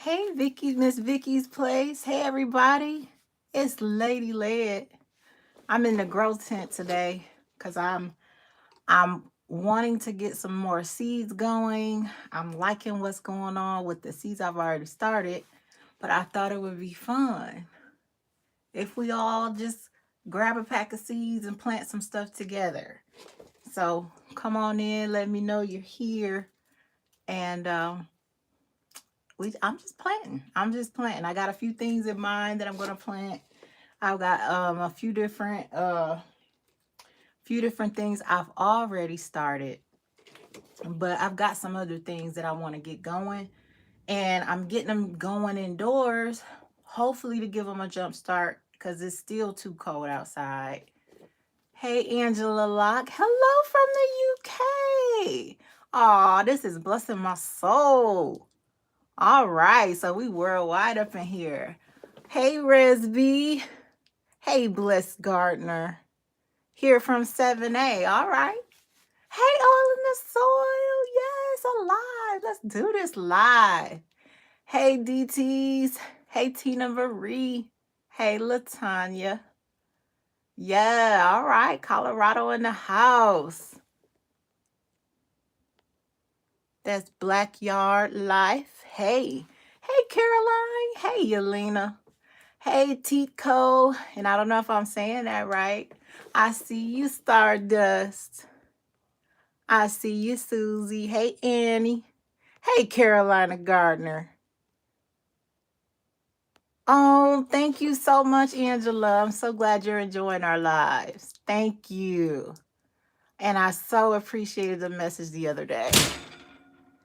Hey, Miss Vicky's place. Hey, everybody. It's Lady Led. I'm in the grow tent today because I'm wanting to get some more seeds going. I'm liking what's going on with the seeds I've already started, but I thought it would be fun if we all just grab a pack of seeds and plant some stuff together. So come on in, let me know you're here, and I'm just planting. I'm just planting. I got a few things in mind that I'm gonna plant. I've got a few different things I've already started, but I've got some other things that I want to get going, and I'm getting them going indoors, hopefully to give them a jump start because it's still too cold outside. Hey, Angela Locke. Hello from the UK. Aw, this is blessing my soul. All right, so we worldwide up in here. Hey, Resby. Hey, Bliss Gardner. Here from 7A. All right. Hey, all in the soil. Yes, alive. Let's do this live. Hey, DTs. Hey, Tina Marie. Hey, Latanya. Yeah, all right. Colorado in the house. That's Blackyard Life. Hey. Hey, Caroline. Hey, Yelena. Hey, Tico. And I don't know if I'm saying that right. I see you, Stardust. I see you, Susie. Hey, Annie. Hey, Carolina Gardner. Oh, thank you so much, Angela. I'm so glad you're enjoying our lives. Thank you. And I so appreciated the message the other day.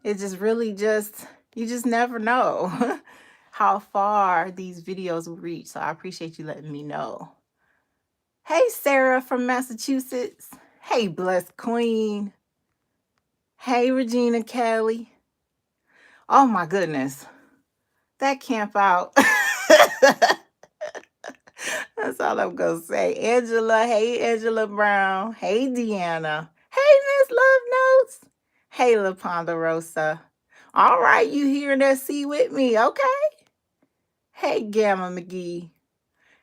It just really you just never know how far these videos will reach. So I appreciate you letting me know. Hey, Sarah from Massachusetts. Hey, Blessed Queen. Hey, Regina Kelly. Oh my goodness. That camp out. That's all I'm going to say. Angela. Hey, Angela Brown. Hey, Deanna. Hey, Miss Love Notes. Hey, La Ponderosa. All right, you hearing that C with me, okay? Hey, Gamma McGee.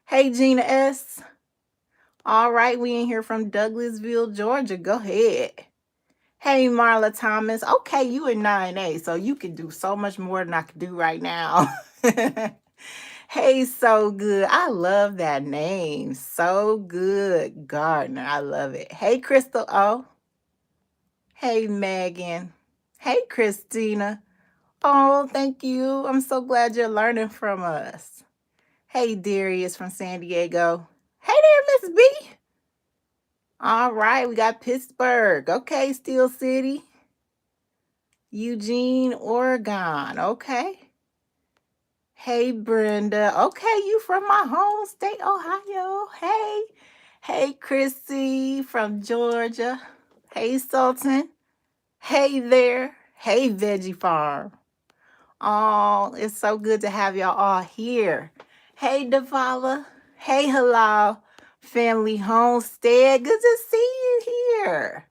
Hey, Gina S. All right, we in here from Douglasville, Georgia. Go ahead. Hey, Marla Thomas. Okay, you in 9A, so you can do so much more than I can do right now. Hey, So Good. I love that name. So Good Gardner. I love it. Hey, Crystal O. Hey, Megan. Hey, Christina. Oh, thank you. I'm so glad you're learning from us. Hey, Darius from San Diego. Hey there, Miss B. All right, we got Pittsburgh. Okay, Steel City. Eugene, Oregon. Okay. Hey, Brenda. Okay, you from my home state, Ohio. Hey. Hey, Chrissy from Georgia. Hey, Sultan. Hey there. Hey, Veggie Farm. Oh, it's so good to have y'all all here. Hey, Davala. Hey, Halal Family Homestead. Good to see you here.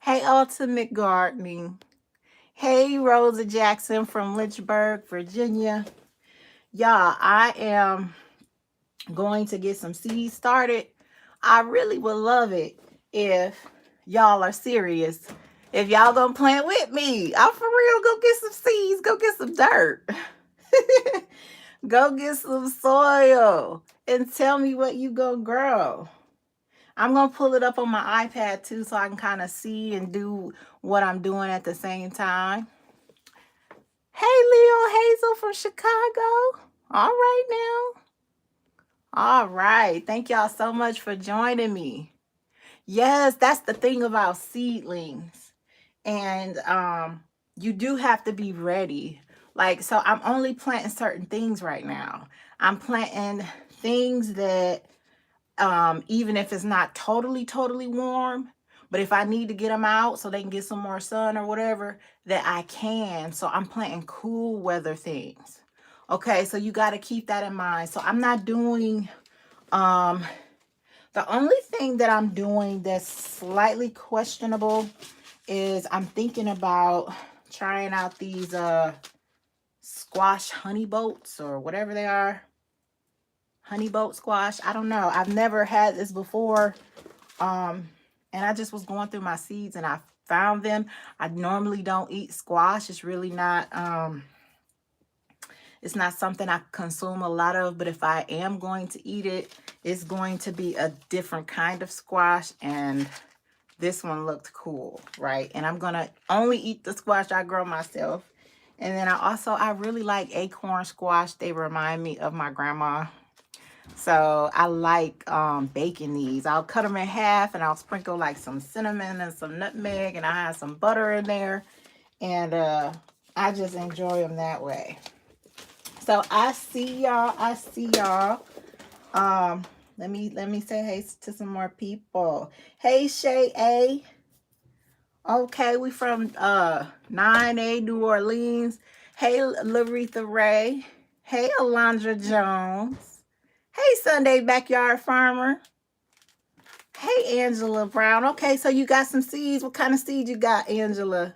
Hey, Ultimate Gardening. Hey, Rosa Jackson from Lynchburg, Virginia. Y'all, I am going to get some seeds started. I really would love it if y'all are serious. If y'all gonna plant with me, I'm for real. Go get some seeds. Go get some dirt. Go get some soil and tell me what you gonna grow. I'm gonna pull it up on my iPad too so I can kind of see and do what I'm doing at the same time. Hey, Leo Hazel from Chicago. All right now. All right. Thank y'all so much for joining me. Yes, that's the thing about seedlings. And you do have to be ready. Like, so I'm only planting certain things right now. I'm planting things that even if it's not totally warm, but if I need to get them out so they can get some more sun or whatever, that I can. So I'm planting cool weather things. Okay, so you got to keep that in mind. So I'm not doing the only thing that I'm doing that's slightly questionable is I'm thinking about trying out these squash honey boats or whatever they are. Honey boat squash. I don't know. I've never had this before. And I just was going through my seeds and I found them. I normally don't eat squash. It's really not it's not something I consume a lot of, but if I am going to eat it, it's going to be a different kind of squash, and this one looked cool, right? And I'm gonna only eat the squash I grow myself. And then I really like acorn squash. They remind me of my grandma. So I like baking these. I'll cut them in half and I'll sprinkle like some cinnamon and some nutmeg, and I have some butter in there. And I just enjoy them that way. So I see y'all. I see y'all. Let me say hey to some more people. Hey Shay A. Okay, we from 9A New Orleans. Hey Laretha Ray. Hey Alondra Jones. Hey Sunday Backyard Farmer. Hey Angela Brown. Okay, so you got some seeds. What kind of seeds you got, Angela?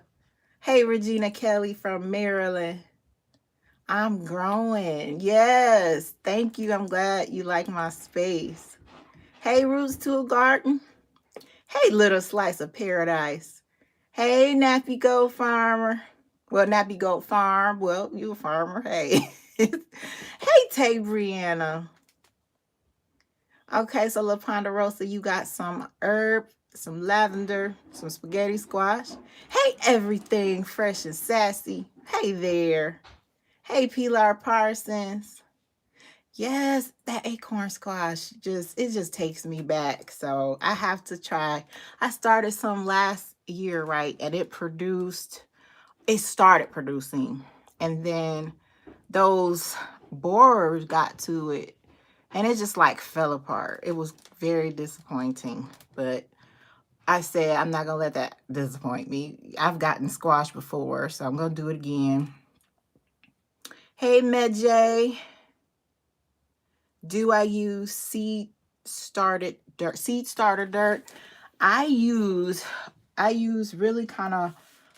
Hey Regina Kelly from Maryland. I'm growing. Yes. Thank you. I'm glad you like my space. Hey, Roots to a Garden. Hey, Little Slice of Paradise. Hey, Nappy Goat Farmer. Well, Nappy Goat Farm. Well, you a farmer. Hey. Hey, Tay Brianna. Okay, so La Ponderosa, you got some herb, some lavender, some spaghetti squash. Hey, everything fresh and sassy. Hey there. Hey, Pilar Parsons. Yes, that acorn squash it just takes me back. So I have to try. I started some last year, right? And it started producing. And then those borers got to it. And it just like fell apart. It was very disappointing. But I said, I'm not going to let that disappoint me. I've gotten squash before, so I'm going to do it again. Hey, Medjay. Do I use seed starter dirt? I use really kind of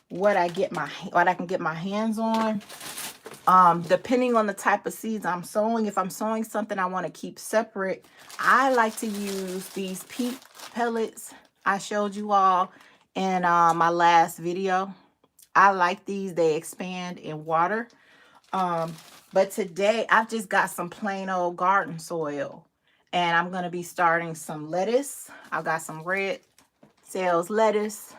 what I can get my hands on. Depending on the type of seeds I'm sowing. If I'm sowing something I want to keep separate, I like to use these peat pellets I showed you all in my last video. I like these. They expand in water. But today I've just got some plain old garden soil, and I'm going to be starting some lettuce. I've got some red sales lettuce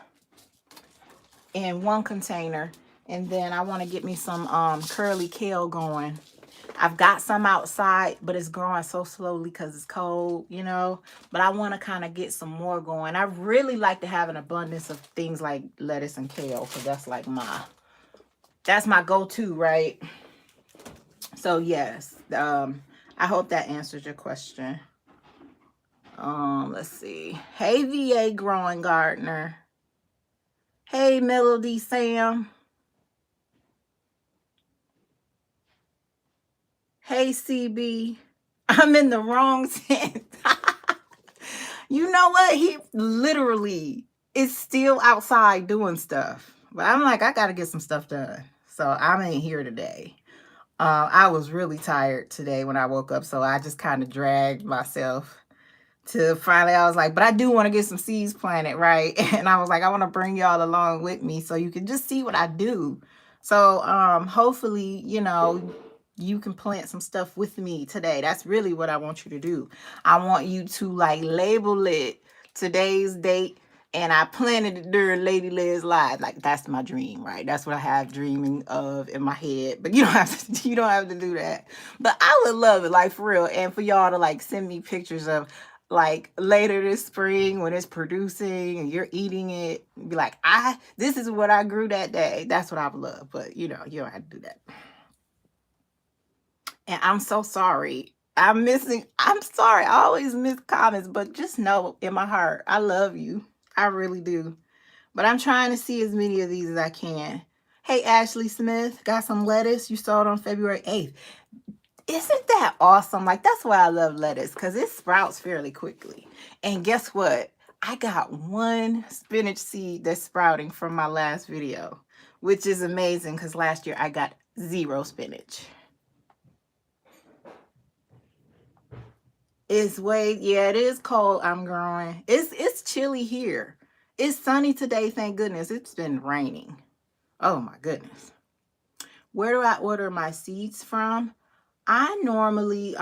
in one container, and then I want to get me some curly kale going. I've got some outside, but it's growing so slowly because it's cold, you know, but I want to kind of get some more going. I really like to have an abundance of things like lettuce and kale, because that's my go-to, right? So yes, I hope that answers your question. Let's see. Hey, VA Growing Gardener. Hey, Melody Sam. Hey, CB. I'm in the wrong tent. You know what? He literally is still outside doing stuff. But I'm like, I got to get some stuff done. So I'm in here today. I was really tired today when I woke up, so I just kind of dragged myself to finally, I was like, but I do want to get some seeds planted, right? And I was like, I want to bring y'all along with me so you can just see what I do. So hopefully, you know, you can plant some stuff with me today. That's really what I want you to do. I want you to like label it today's date, and I planted it during Lady Liz Live. Like, that's my dream, right? That's what I have dreaming of in my head. But you don't have to do that. But I would love it, like, for real. And for y'all to like send me pictures of like later this spring when it's producing and you're eating it. Be like, this is what I grew that day. That's what I would love. But you know, you don't have to do that. And I'm so sorry. I'm sorry. I always miss comments, but just know in my heart, I love you. I really do. But I'm trying to see as many of these as I can. Hey, Ashley Smith, got some lettuce. You saw it on February 8th. Isn't that awesome? Like, that's why I love lettuce, because it sprouts fairly quickly. And guess what? I got one spinach seed that's sprouting from my last video, which is amazing because last year I got zero spinach. It's yeah, it is cold. I'm growing. It's chilly here. It's sunny today, thank goodness. It's been raining. Oh my goodness. Where do I order my seeds from? I normally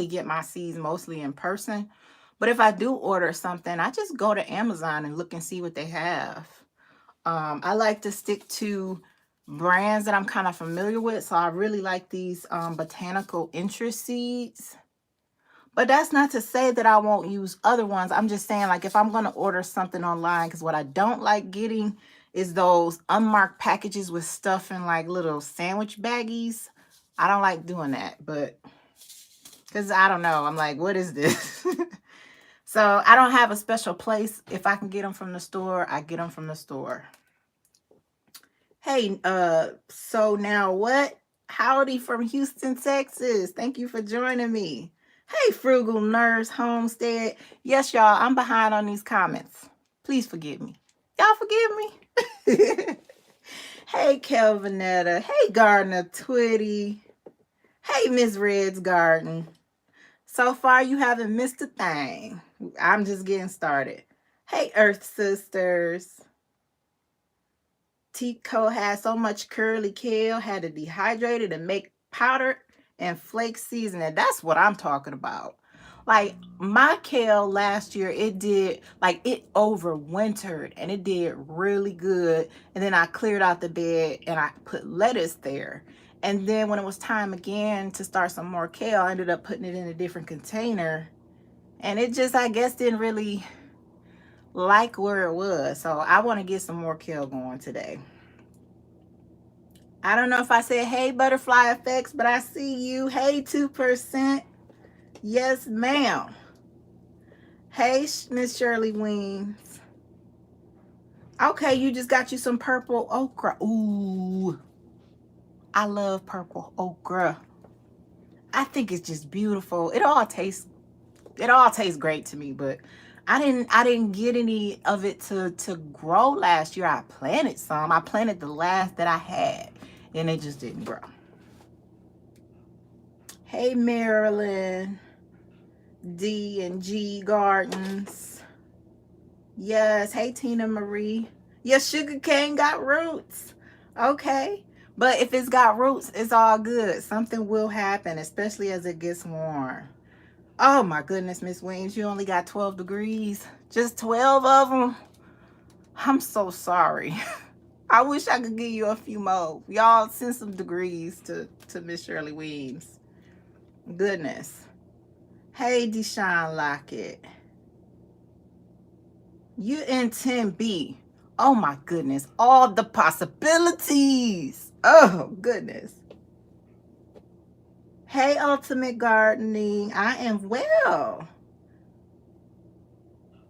get my seeds mostly in person, but if I do order something, I just go to Amazon and look and see what they have. I like to stick to brands that I'm kind of familiar with, so I really like these botanical interest seeds. But that's not to say that I won't use other ones. I'm just saying, like, if I'm going to order something online, because what I don't like getting is those unmarked packages with stuff in like little sandwich baggies. I don't like doing that, but because I don't know. I'm like, what is this? So I don't have a special place. If I can get them from the store, I get them from the store. Hey, so now what? Howdy from Houston, Texas. Thank you for joining me. Hey, Frugal Nurse Homestead. Yes, y'all, I'm behind on these comments. Please forgive me. Y'all forgive me? Hey, Kelvinetta. Hey, Gardener Twitty. Hey, Miss Red's Garden. So far, you haven't missed a thing. I'm just getting started. Hey, Earth Sisters. Tico has so much curly kale, had to dehydrate it and make powder and flake seasoning. That's what I'm talking about. Like my kale last year, it did, like it overwintered and it did really good. And then I cleared out the bed and I put lettuce there. And then when it was time again to start some more kale, I ended up putting it in a different container. And it just, I guess, didn't really like where it was. So I want to get some more kale going today. I don't know if I said, hey, Butterfly Effects, but I see you. Hey, 2%. Yes, ma'am. Hey, Miss Shirley Weems. Okay, you just got you some purple okra. Ooh, I love purple okra. I think it's just beautiful. It all tastes great to me, but I didn't get any of it to grow last year. I planted some. I planted the last that I had, and it just didn't grow. Hey, Marilyn. D and G Gardens. Yes. Hey, Tina Marie. Your sugar cane got roots. Okay. But if it's got roots, it's all good. Something will happen, especially as it gets warm. Oh my goodness, Miss Williams, you only got 12 degrees. Just 12 of them. I'm so sorry. I wish I could give you a few more. Y'all send some degrees to Miss Shirley Weems. Goodness. Hey, Deshaun Lockett. You in 10B. Oh my goodness. All the possibilities. Oh goodness. Hey, Ultimate Gardening. I am well.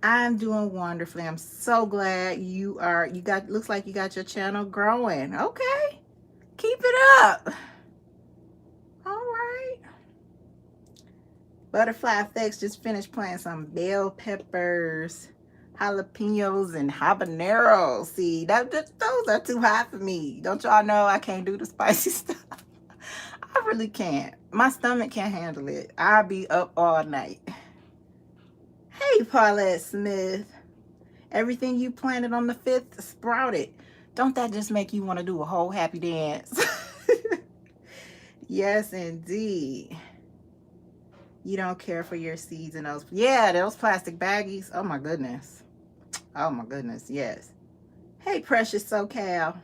I'm doing wonderfully. I'm so glad looks like you got your channel growing. Okay. Keep it up. All right. Butterfly Effects just finished planting some bell peppers, jalapenos, and habaneros. See, those are too hot for me. Don't y'all know I can't do the spicy stuff? I really can't. My stomach can't handle it. I'll be up all night. Hey, Paulette Smith. Everything you planted on the 5th sprouted. Don't that just make you want to do a whole happy dance? Yes, indeed. You don't care for your seeds in those. Yeah, those plastic baggies. Oh, my goodness. Oh, my goodness. Yes. Hey, Precious SoCal.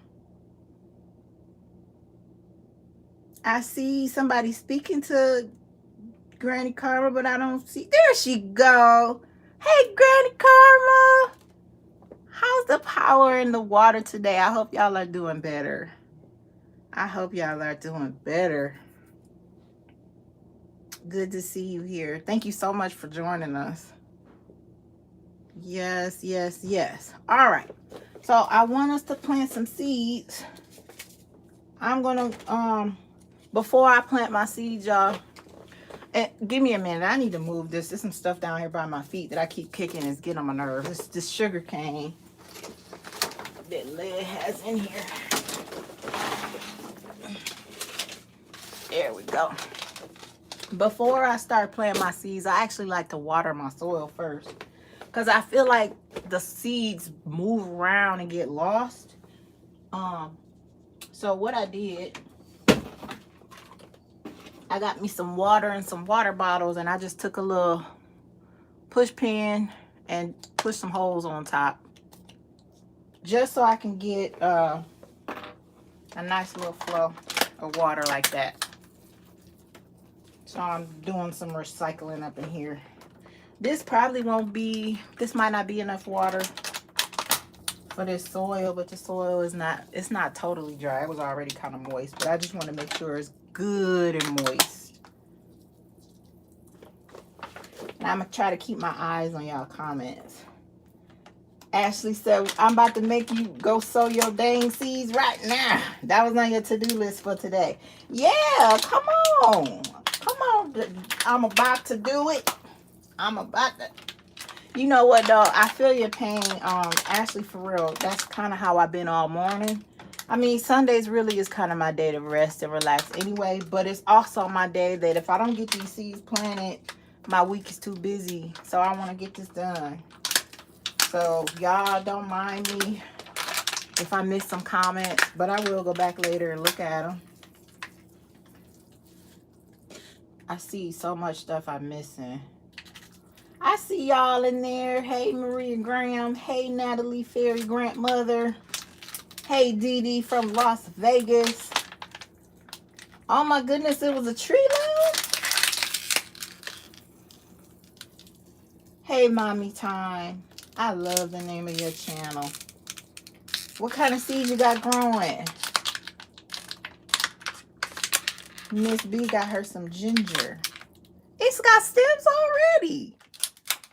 I see somebody speaking to Granny Karma, but I don't see. There she go. Hey, Granny Karma. How's the power in the water today? I hope y'all are doing better. I hope y'all are doing better. Good to see you here. Thank you so much for joining us. Yes, yes, yes. All right. So I want us to plant some seeds. I'm going to, before I plant my seeds, y'all, and give me a minute. I need to move this. There's some stuff down here by my feet that I keep kicking. It's getting on my nerves. It's this sugar cane that Led has in here. There we go. Before I start planting my seeds, I actually like to water my soil first, because I feel like the seeds move around and get lost. So what I did, I got me some water and some water bottles, and I just took a little push pin and push some holes on top, just so I can get a nice little flow of water like that. So I'm doing some recycling up in here. This probably won't be, this might not be enough water for this soil, but the soil is not, it's not totally dry. It was already kind of moist, but I just want to make sure it's good and moist. And I'm gonna try to keep my eyes on y'all comments. Ashley said, I'm about to make you go sow your dang seeds right now. That was on your to-do list for today. Yeah, come on. Come on. I'm about to do it. I'm about to. You know what, though? I feel your pain, Ashley, for real. That's kind of how I've been all morning. I mean, Sundays really is kind of my day to rest and relax anyway. But it's also my day that if I don't get these seeds planted, my week is too busy. So I want to get this done. So y'all don't mind me if I miss some comments, but I will go back later and look at them. I see so much stuff I'm missing. I see y'all in there. Hey, Maria Graham. Hey, Natalie Fairy Grandmother. Hey, Dee Dee from Las Vegas. Oh my goodness, it was a tree lounge? Hey, Mommy Time. I love the name of your channel. What kind of seeds you got growing? Miss B got her some ginger. It's got stems already.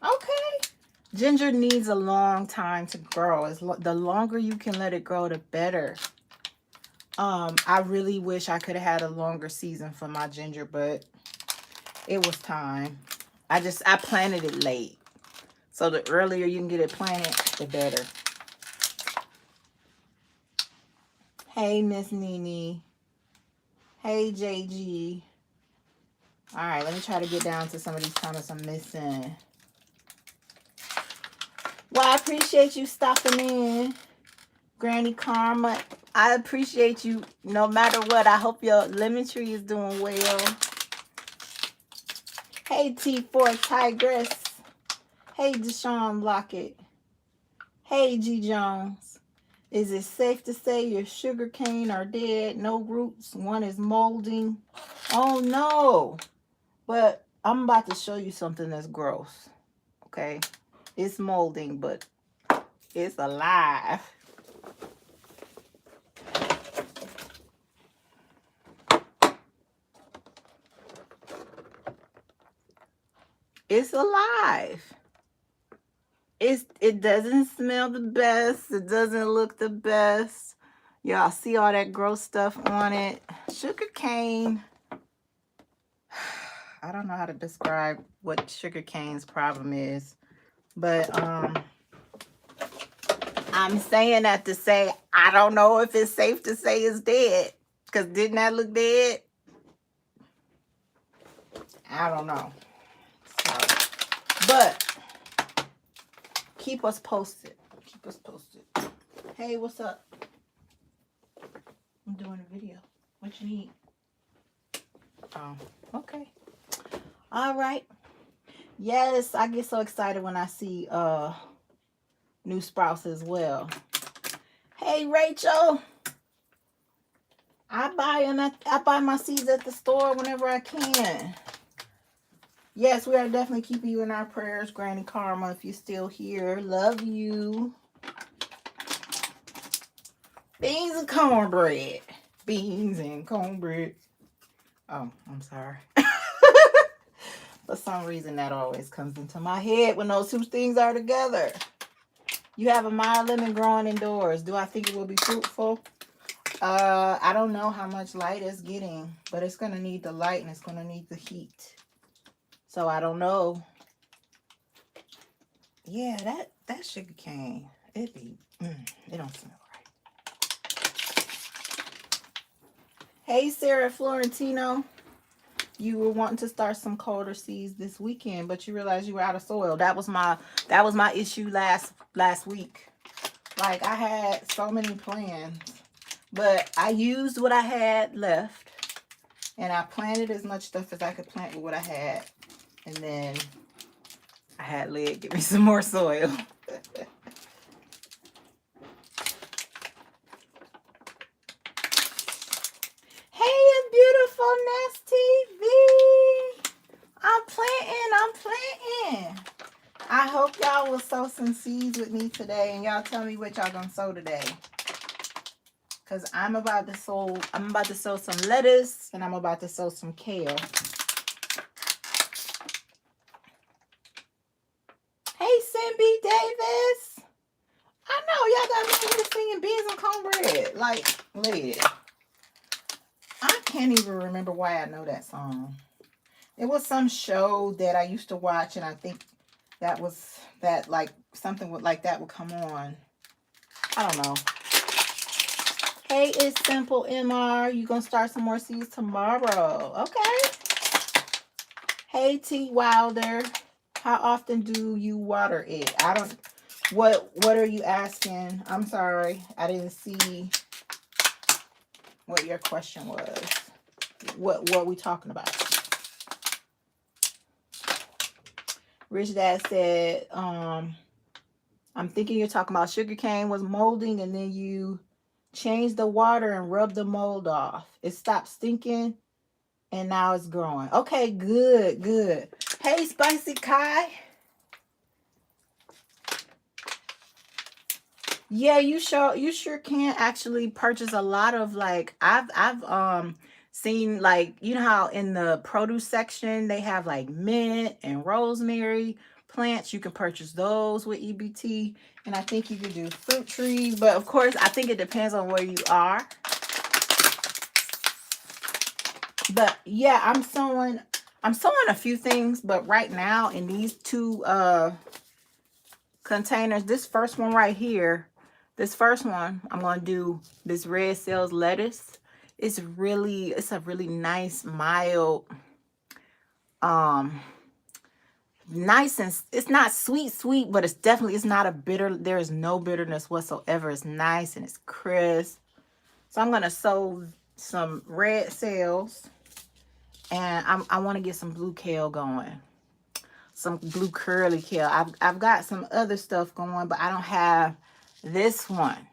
Okay. Ginger needs a long time to grow. The longer you can let it grow, the better. I really wish I could have had a longer season for my ginger, but it was time. I planted it late. So the earlier you can get it planted, the better. Hey, Miss Nene. Hey, JG. All right, let me try to get down to some of these comments I'm missing. Well, I appreciate you stopping in, Granny Karma. I appreciate you no matter what. I hope your lemon tree is doing well. Hey, T4 Tigress. Hey, Deshaun Lockett. Hey, G Jones. Is it safe to say your sugar cane are dead? No roots. One is molding. Oh, no. But I'm about to show you something that's gross. Okay? It's molding, but it's alive. It's alive. It doesn't smell the best. It doesn't look the best. Y'all see all that gross stuff on it. Sugar cane. I don't know how to describe what sugar cane's problem is. But I'm saying that to say I don't know if it's safe to say it's dead. Because didn't that look dead? I don't know. So, but keep us posted. Keep us posted. Hey, what's up? I'm doing a video. What you need? Oh, okay. All right. Yes, I get so excited when I see new sprouts as well. Hey, Rachel. I buy my seeds at the store whenever I can. Yes, we are definitely keeping you in our prayers, Granny Karma, if you're still here. Love you. Beans and cornbread. Beans and cornbread. Oh, I'm sorry. For some reason, that always comes into my head when those two things are together. You have a mild lemon growing indoors. Do I think it will be fruitful? I don't know how much light it's getting, but it's going to need the light and it's going to need the heat. So I don't know. Yeah, that sugar cane, it don't smell right. Hey, Sarah Florentino. You were wanting to start some colder seeds this weekend, but you realized you were out of soil. That was my issue last week. Like, I had so many plans, but I used what I had left, and I planted as much stuff as I could plant with what I had, and then I had Led give me some more soil. Hey, it's beautiful Nest TV. I'm planting. I hope y'all will sow some seeds with me today, and y'all tell me what y'all gonna sow today. Cause I'm about to sow some lettuce, and I'm about to sow some kale. Hey, Cindy Davis. I know y'all got me here singing beans and cornbread. Like, lady, I can't even remember why I know that song. It was some show that I used to watch, and I think that was that, like, something like that would come on. I don't know. Hey, it's Simple MR. You gonna start some more seeds tomorrow? Okay. Hey, T Wilder. How often do you water it? I don't. What are you asking? I'm sorry, I didn't see what your question was. What we talking about? Rich Dad said, I'm thinking you're talking about sugarcane was molding, and then you changed the water and rubbed the mold off. It stopped stinking, and now it's growing. Okay, good. Hey, Spicy Kai. Yeah, you sure can actually purchase a lot of, like, I've seen, like, you know how in the produce section they have like mint and rosemary plants. You can purchase those with EBT, and I think you can do fruit trees, but of course I think it depends on where you are. But yeah, I'm sowing a few things, but right now in these two containers, this first one right here, I'm going to do this red sales lettuce. It's a really nice, mild, nice, and it's not sweet, but it's not a bitter. There is no bitterness whatsoever. It's nice and it's crisp. So I'm going to sow some red sales, and I want to get some blue kale going. Some blue curly kale. I've got some other stuff going, but I don't have this one.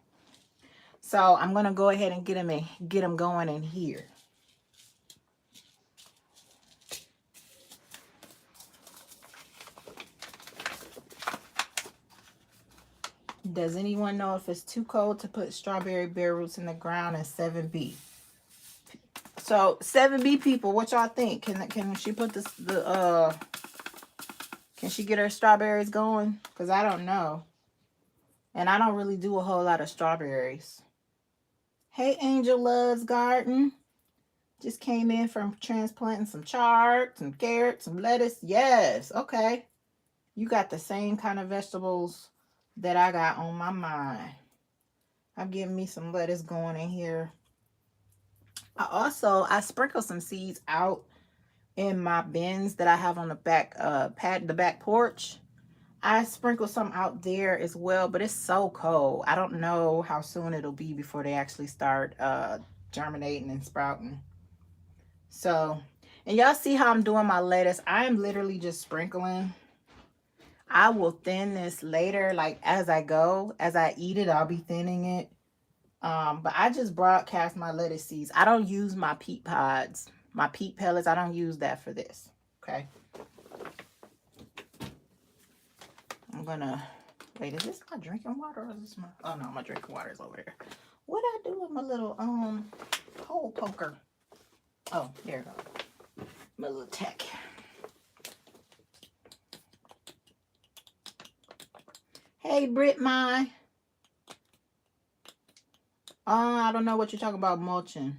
So I'm gonna go ahead and get them going in here. Does anyone know if it's too cold to put strawberry bare roots in the ground in 7B? So 7B people, what y'all think? Can she put can she get her strawberries going? Because I don't know. And I don't really do a whole lot of strawberries. Hey, Angel Loves Garden. Just came in from transplanting some chard, some carrots, some lettuce. Yes, okay. You got the same kind of vegetables that I got on my mind. I'm getting me some lettuce going in here. I sprinkle some seeds out in my bins that I have on the back the back porch. I sprinkle some out there as well, but it's so cold. I don't know how soon it'll be before they actually start germinating and sprouting. So, and y'all see how I'm doing my lettuce. I am literally just sprinkling. I will thin this later, like as I go. As I eat it, I'll be thinning it. But I just broadcast my lettuce seeds. I don't use my peat pods, my peat pellets. I don't use that for this. Okay. I'm gonna wait. Is this my drinking water or is this my? Oh no, my drinking water is over there. What I do with my little hole poker? Oh, there you go. My little tech. Hey, Brit, my. I don't know what you're talking about mulching.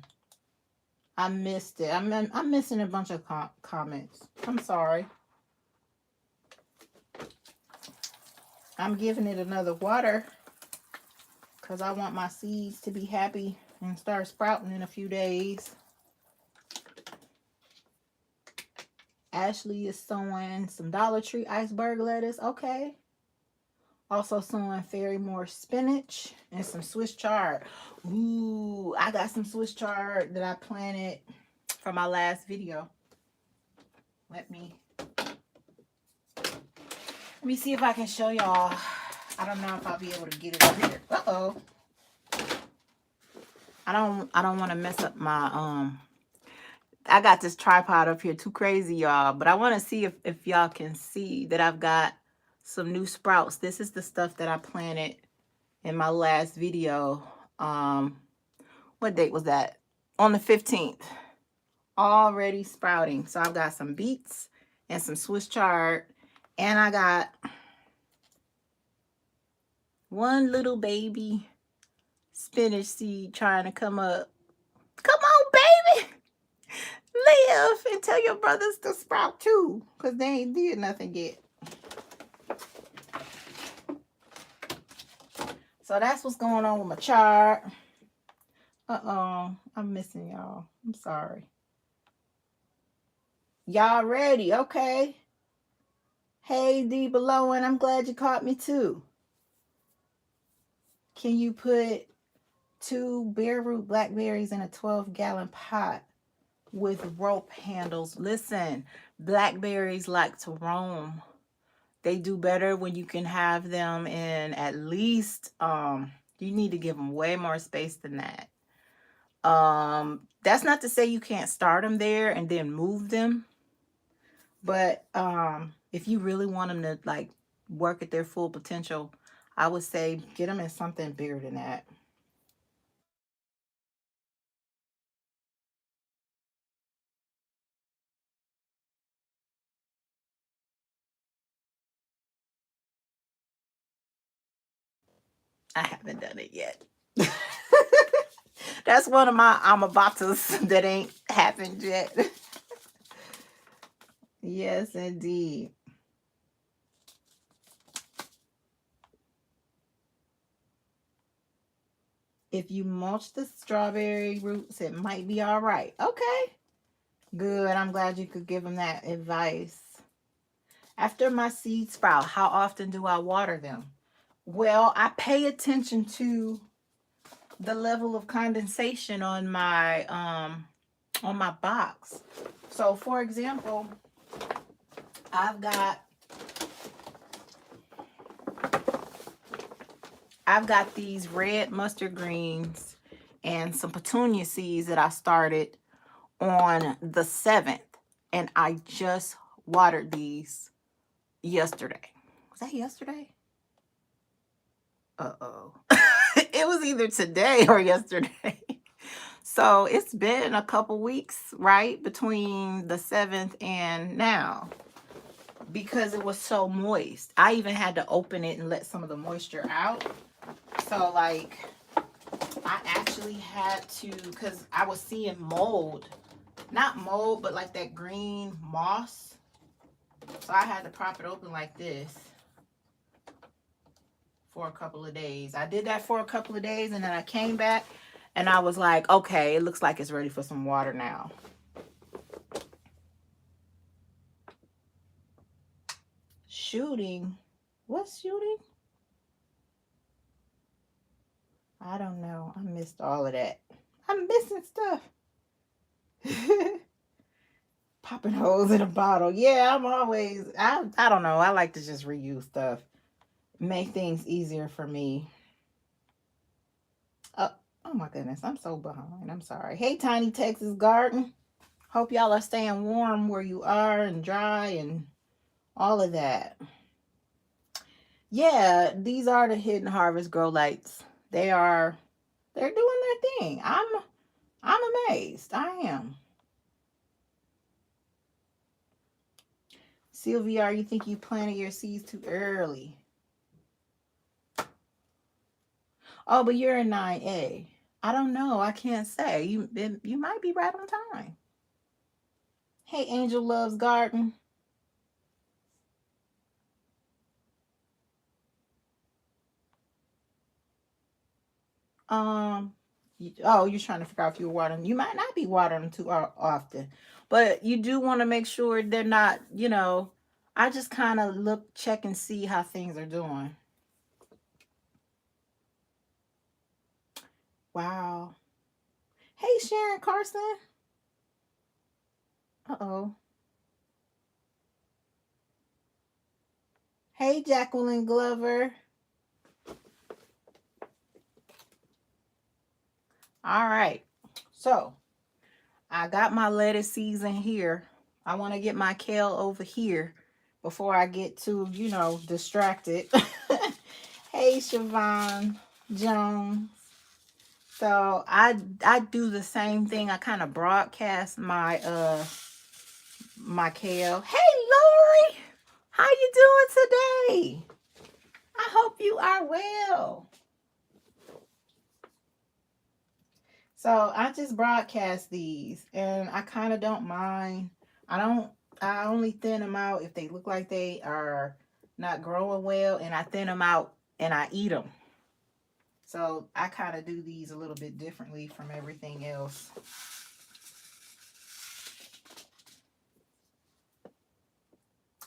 I missed it. I'm missing a bunch of comments. I'm sorry. I'm giving it another water because I want my seeds to be happy and start sprouting in a few days. Ashley is sowing some Dollar Tree iceberg lettuce. Okay. Also sowing fairy more spinach and some Swiss chard. Ooh, I got some Swiss chard that I planted for my last video. Let me see if I can show y'all. I don't know if I'll be able to get it up here. Uh-oh. I don't want to mess up my I got this tripod up here too crazy, y'all, but I want to see if y'all can see that I've got some new sprouts. This is the stuff that I planted in my last video. What date was that? On the 15th. Already sprouting. So I've got some beets and some Swiss chard, and I got one little baby spinach seed trying to come up. Come on, baby. Live and tell your brothers to sprout too, because they ain't did nothing yet. So that's what's going on with my chart. Uh-oh. I'm missing y'all. I'm sorry. Y'all ready? Okay. Hey, D below, and I'm glad you caught me too. Can you put 2 bare root blackberries in a 12-gallon pot with rope handles? Listen, blackberries like to roam. They do better when you can have them in at least, you need to give them way more space than that. That's not to say you can't start them there and then move them. But if you really want them to like work at their full potential, I would say get them in something bigger than that. I haven't done it yet. That's one of my amabatas that ain't happened yet. Yes, indeed. If you mulch the strawberry roots, it might be all right. Okay. Good. I'm glad you could give them that advice. After my seeds sprout, how often do I water them? Well, I pay attention to the level of condensation on my box. So for example, I've got these red mustard greens and some petunia seeds that I started on the 7th, and I just watered these yesterday. Was that yesterday? Uh-oh. It was either today or yesterday. So it's been a couple weeks, right, between the 7th and now, because it was so moist. I even had to open it and let some of the moisture out. So like I actually had to, because I was seeing mold. Not mold, but like that green moss. So I had to prop it open like this for a couple of days. I did that for a couple of days, and then I came back and I was like, okay, it looks like it's ready for some water now. Shooting? What's shooting? I don't know. I missed all of that. I'm missing stuff. Popping holes in a bottle. Yeah, I'm always, I don't know. I like to just reuse stuff. Make things easier for me. Oh my goodness, I'm so behind. I'm sorry. Hey, Tiny Texas Garden. Hope y'all are staying warm where you are and dry and all of that. Yeah, these are the Hidden Harvest grow lights. They're doing their thing. I'm amazed. I am. Sylvia, you think you planted your seeds too early? Oh, but you're in 9A. I don't know. I can't say. You might be right on time. Hey, Angel Loves Garden. Oh, you're trying to figure out if you're watering. You might not be watering them too often, but you do want to make sure they're not, I just kind of look, check, and see how things are doing. Wow. Hey, Sharon Carson. Uh-oh. Hey, Jacqueline Glover. All right. So I got my lettuce season here. I want to get my kale over here before I get too, distracted. Hey, Siobhan Jones. So I do the same thing. I kind of broadcast my kale. Hey, Lori, how you doing today? I hope you are well. So I just broadcast these, and I kind of don't mind. I don't. I only thin them out if they look like they are not growing well, and I thin them out and I eat them. So I kind of do these a little bit differently from everything else.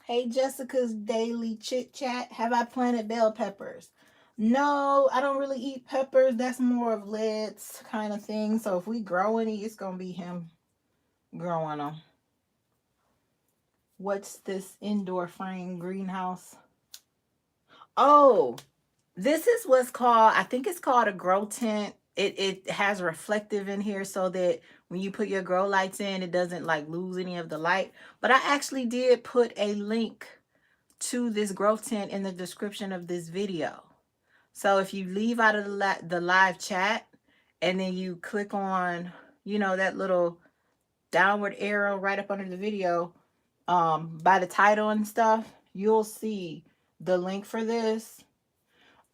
Hey, Jessica's Daily Chit Chat. Have I planted bell peppers? No, I don't really eat peppers. That's more of Led's kind of thing. So if we grow any, it's going to be him growing them. What's this indoor frame greenhouse? Oh, this is what's called, I think it's called a grow tent. It has reflective in here so that when you put your grow lights in, it doesn't like lose any of the light. But I actually did put a link to this grow tent in the description of this video. So if you leave out of the live chat and then you click on, that little downward arrow right up under the video, by the title and stuff, you'll see the link for this.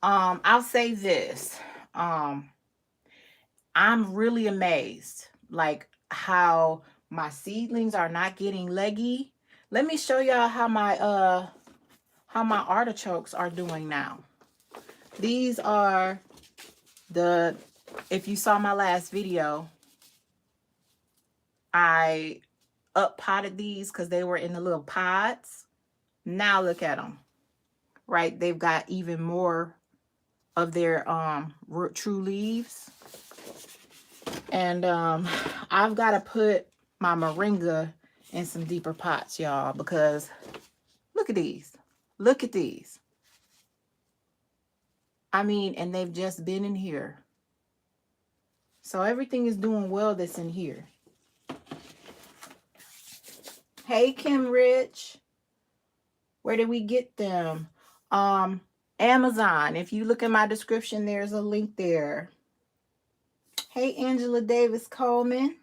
I'll say this. I'm really amazed, like how my seedlings are not getting leggy. Let me show y'all how my artichokes are doing now. These are if you saw my last video, I up potted these because they were in the little pods. Now look at them, right? They've got even more of their true leaves. And I've got to put my moringa in some deeper pots, y'all, because look at these. Look at these. I mean, and they've just been in here. So everything is doing well that's in here. Hey, Kim Rich. Where did we get them? Amazon. If you look in my description, there's a link there. Hey, Angela Davis Coleman.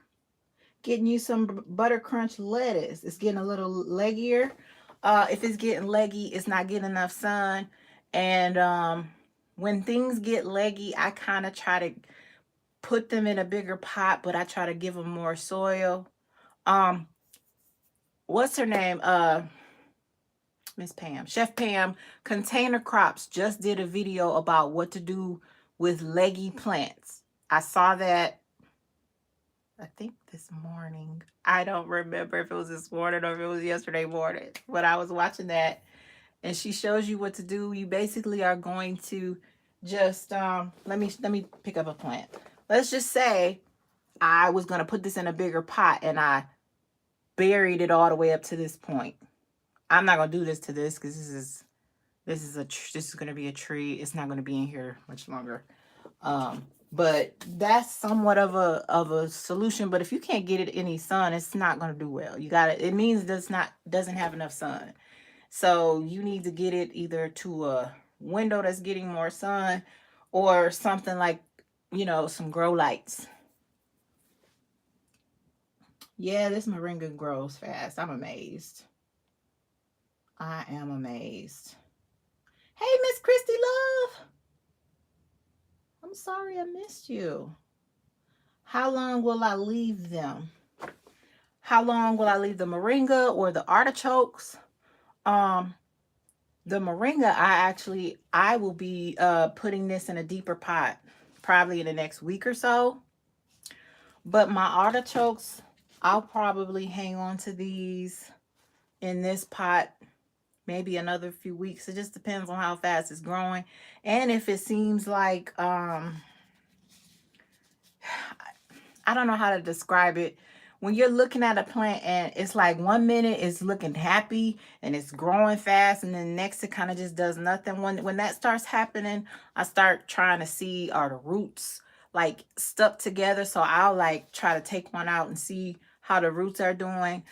Getting you some butter crunch lettuce. It's getting a little leggier. If it's getting leggy, it's not getting enough sun. And when things get leggy, I kind of try to put them in a bigger pot, but I try to give them more soil. What's her name? Miss Pam, Chef Pam, Container Crops just did a video about what to do with leggy plants. I saw that, I think this morning. I don't remember if it was this morning or if it was yesterday morning, but I was watching that, and she shows you what to do. You basically are going to just let me pick up a plant. Let's just say I was going to put this in a bigger pot and I buried it all the way up to this point. I'm not going to do this to this because this is going to be a tree. It's not going to be in here much longer. But that's somewhat of a solution. But if you can't get it any sun, it's not going to do well. It means doesn't have enough sun. So you need to get it either to a window that's getting more sun or something like, some grow lights. Yeah, this moringa grows fast. I'm amazed. I am amazed. Hey, Miss Christy Love. I'm sorry I missed you. How long will I leave them? How long will I leave the moringa or the artichokes? The moringa, I will be putting this in a deeper pot probably in the next week or so. But my artichokes, I'll probably hang on to these in this pot maybe another few weeks. It just depends on how fast it's growing. And if it seems like, I don't know how to describe it. When you're looking at a plant and it's like 1 minute it's looking happy and it's growing fast, and then next it kind of just does nothing. When that starts happening, I start trying to see, are the roots like stuck together. So I'll like try to take one out and see how the roots are doing.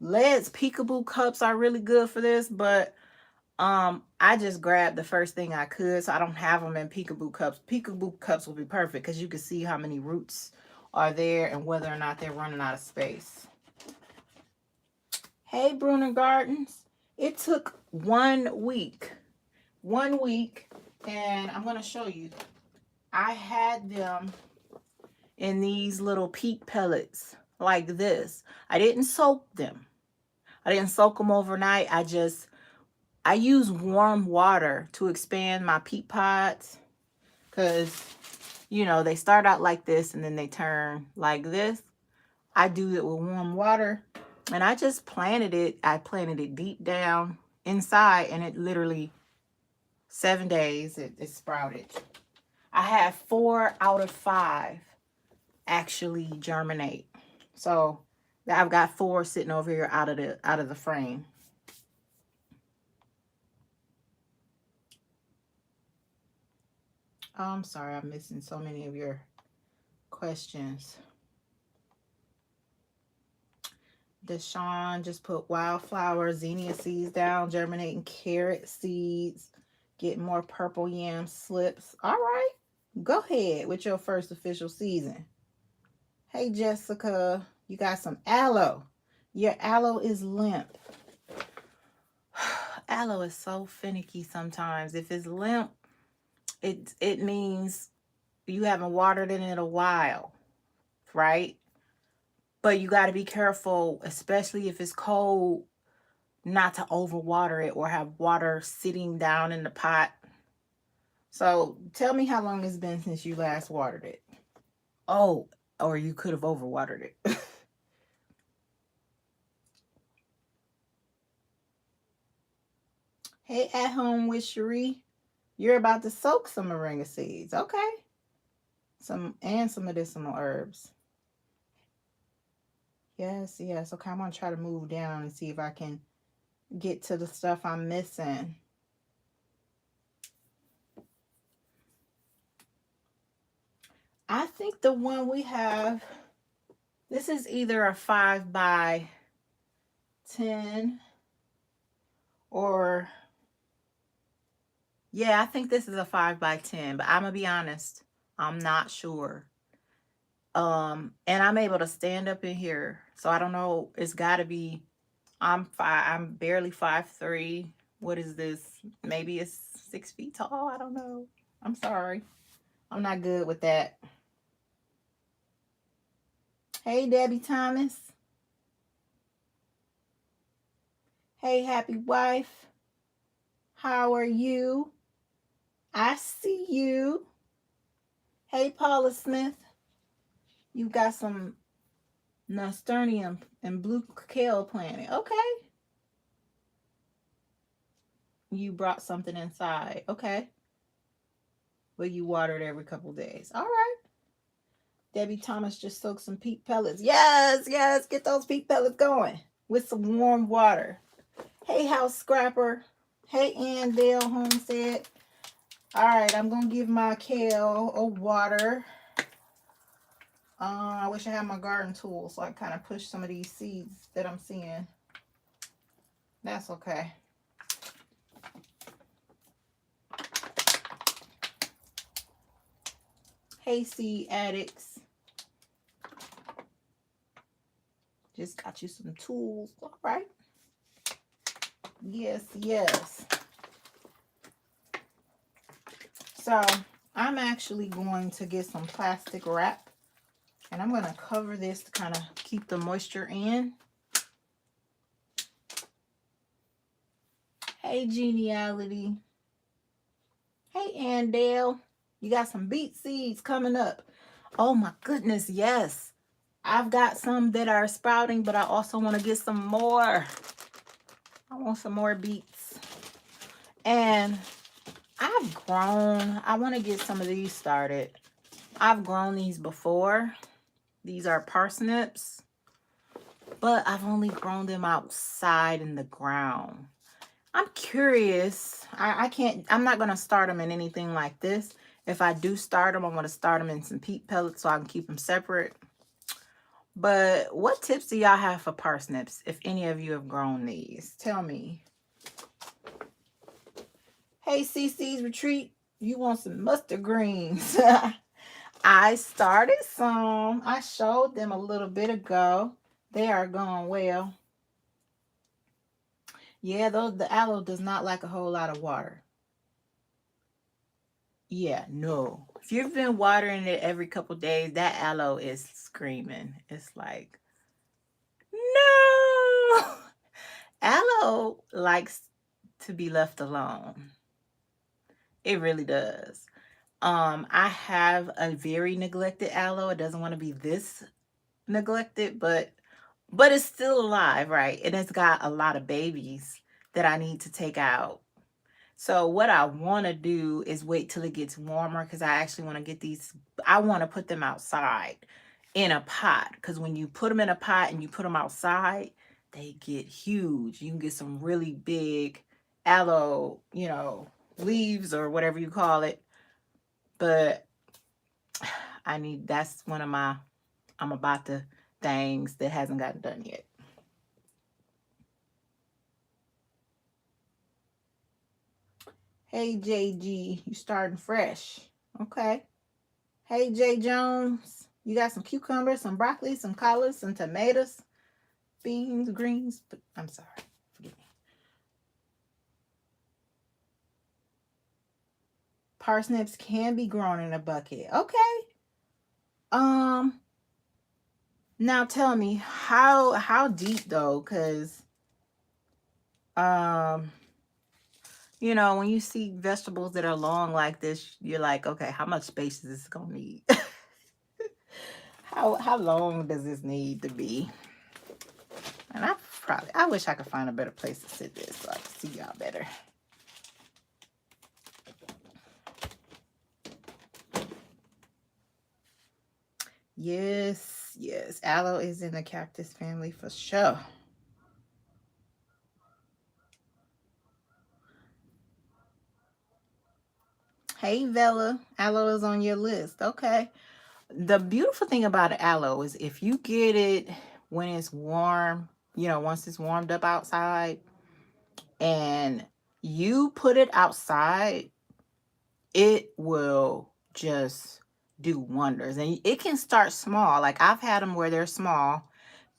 Lead's peekaboo cups are really good for this, but I just grabbed the first thing I could, so I don't have them in peekaboo cups. Peekaboo cups will be perfect because you can see how many roots are there and whether or not they're running out of space. Hey, Bruner Gardens. It took 1 week. 1 week, and I'm going to show you. I had them in these little peat pellets like this. I didn't soak them. I didn't soak them overnight. I use warm water to expand my peat pods because, you know, they start out like this and then they turn like this. I do it with warm water, and I just planted it. I planted it deep down inside, and it literally 7 days it sprouted. I had 4 out of 5 actually germinate. So I've got 4 sitting over here out of the frame. Oh, I'm sorry, I'm missing so many of your questions. Deshaun just put wildflower zinnia seeds down, germinating carrot seeds, getting more purple yam slips. All right, go ahead with your first official season. Hey, Jessica, you got some aloe. Your aloe is limp. Aloe is so finicky sometimes. If it's limp, it means you haven't watered it in a while, right? But you got to be careful, especially if it's cold, not to overwater it or have water sitting down in the pot. So tell me how long it's been since you last watered it. Oh, or you could have overwatered it. Hey, at home with Cherie, you're about to soak some moringa seeds. Okay. Some medicinal herbs. Yes, yes. Okay, I'm gonna try to move down and see if I can get to the stuff I'm missing. I think the one we have, this is either a 5 by 10 or, yeah, I think this is a 5 by 10, but I'm gonna be honest, I'm not sure. And I'm able to stand up in here, so I don't know. It's got to be. I'm barely 5'3". What is this? Maybe it's 6 feet tall. I don't know. I'm sorry. I'm not good with that. Hey, Debbie Thomas. Hey, happy wife. How are you? I see you. Hey, Paula Smith. You got some nasturtium and blue kale planted. Okay. You brought something inside. Okay. Well, you water it every couple days. All right. Debbie Thomas just soaked some peat pellets. Yes, yes. Get those peat pellets going with some warm water. Hey, House Scrapper. Hey, Andale Homestead. All right, I'm going to give my kale a water. I wish I had my garden tool so I kind of push some of these seeds that I'm seeing. That's okay. Hey, seed addicts. Just got you some tools. All right. Yes, yes. So I'm actually going to get some plastic wrap, and I'm going to cover this to kind of keep the moisture in. Hey, Geniality. Hey, Andale. You got some beet seeds coming up. Oh my goodness, yes. I've got some that are sprouting, but I also want to get some more. I want some more beets. And I've grown, I want to get some of these started. I've grown these before. These are parsnips, but I've only grown them outside in the ground. I'm curious. I'm not going to start them in anything like this. If I do start them, I'm going to start them in some peat pellets so I can keep them separate. But what tips do y'all have for parsnips if any of you have grown these? Tell me. Hey, CC's Retreat, you want some mustard greens? I started some. I showed them a little bit ago. They are going well. Yeah, the aloe does not like a whole lot of water. Yeah, no. If you've been watering it every couple days, that aloe is screaming. It's like, no. Aloe likes to be left alone. It really does. I have a very neglected aloe. It doesn't want to be this neglected, but it's still alive, right? And it's got a lot of babies that I need to take out. So what I want to do is wait till it gets warmer because I actually want to get these. I want to put them outside in a pot because when you put them in a pot and you put them outside, they get huge. You can get some really big aloe, leaves or whatever you call it. But that's one of my, I'm about to things that hasn't gotten done yet. Hey, JG, you starting fresh. Okay. Hey, J Jones, you got some cucumbers, some broccoli, some collards, some tomatoes, beans, greens. I'm sorry. Forgive me. Parsnips can be grown in a bucket. Okay. Um, Now tell me how deep though, because um when you see vegetables that are long like this, you're like, okay, how much space is this gonna need? How long does this need to be? And I wish I could find a better place to sit this so I can see y'all better. Yes, aloe is in the cactus family for sure. Hey Vella, aloe is on your list. Okay. The beautiful thing about aloe is if you get it when it's warm, once it's warmed up outside and you put it outside, it will just do wonders. And it can start small. Like I've had them where they're small,